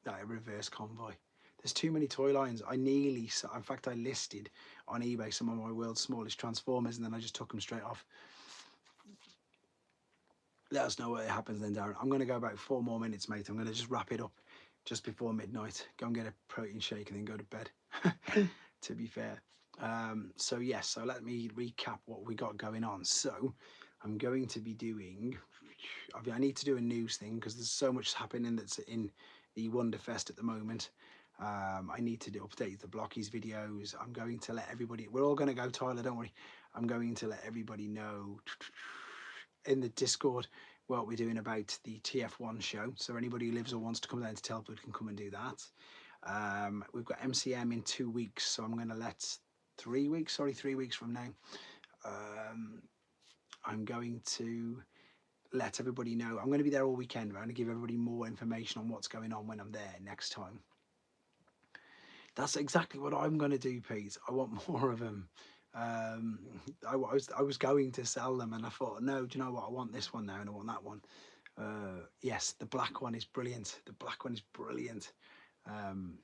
that Reverse Convoy. There's too many toy lines. In fact, I listed on eBay some of my world's smallest Transformers, and then I just took them straight off. Let us know what happens then, Darren. I'm going to go about 4 more minutes, mate. I'm going to just wrap it up just before midnight. Go and get a protein shake and then go to bed, to be fair. So yes, so let me recap what we got going on. So I'm going to be doing, I need to do a news thing because there's so much happening that's in the Wonderfest at the moment. I need to update the Blockies videos. I'm going to let everybody, we're all going to go, Tyler, don't worry. I'm going to let everybody know in the Discord what we're doing about the TF1 show. So anybody who lives or wants to come down to Telford can come and do that. We've got MCM in 2 weeks, so I'm going to let 3 weeks from now. I'm going to let everybody know. I'm going to be there all weekend. I'm going to give everybody more information on what's going on when I'm there next time. That's exactly what I'm going to do, Pete. I want more of them. I was going to sell them, and I thought, no, do you know what? I want this one now, and I want that one. Yes, the black one is brilliant. The black one is brilliant. And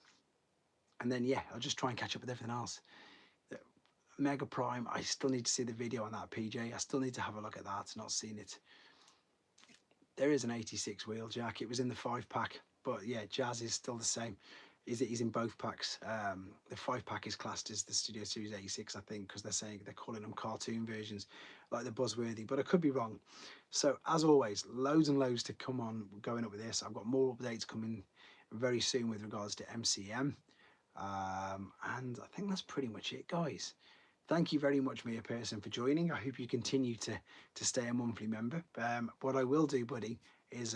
then yeah, I'll just try and catch up with everything else. Mega Prime, I still need to see the video on that, PJ. I still need to have a look at that. Not seen it. There is an 86 Wheeljack. It was in the 5-pack, but yeah, Jazz is still the same. He's in both packs. The 5-pack is classed as the Studio Series 86, I think, because they're calling them cartoon versions, like the Buzzworthy, but I could be wrong. So as always, loads and loads to come on going up with this. I've got more updates coming very soon with regards to MCM. And I think that's pretty much it, guys. Thank you very much, Mia Pearson, for joining. I hope you continue to stay a monthly member. What I will do, buddy, is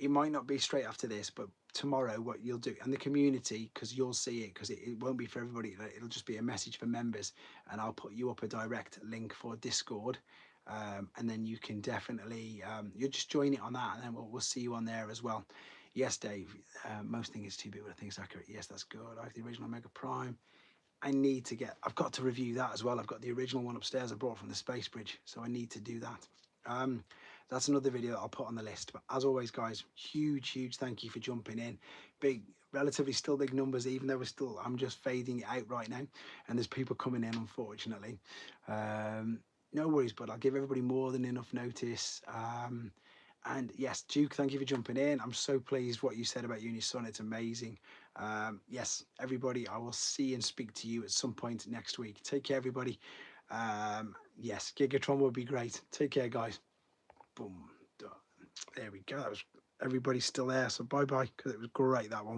it might not be straight after this, but tomorrow what you'll do, and the community, because you'll see it, because it won't be for everybody, it'll just be a message for members, and I'll put you up a direct link for Discord, and then you can definitely you'll just join it on that, and then we'll see you on there as well. Yes, Dave, most things is too big, but I think it's accurate. Yes, that's good. I have the original Mega Prime. I've got to review that as well. I've got the original one upstairs I brought from the Space Bridge, so I need to do that. That's another video that I'll put on the list. But as always, guys, huge thank you for jumping in. Relatively still big numbers, even though I'm just fading it out right now, and there's people coming in, unfortunately. No worries, but I'll give everybody more than enough notice. And yes, Duke, thank you for jumping in. I'm so pleased what you said about you and your son. It's amazing. Yes, everybody, I will see and speak to you at some point next week. Take care, everybody. Yes, Gigatron would be great. Take care, guys. Boom. There we go. Everybody's still there, so bye-bye, because it was great, that one.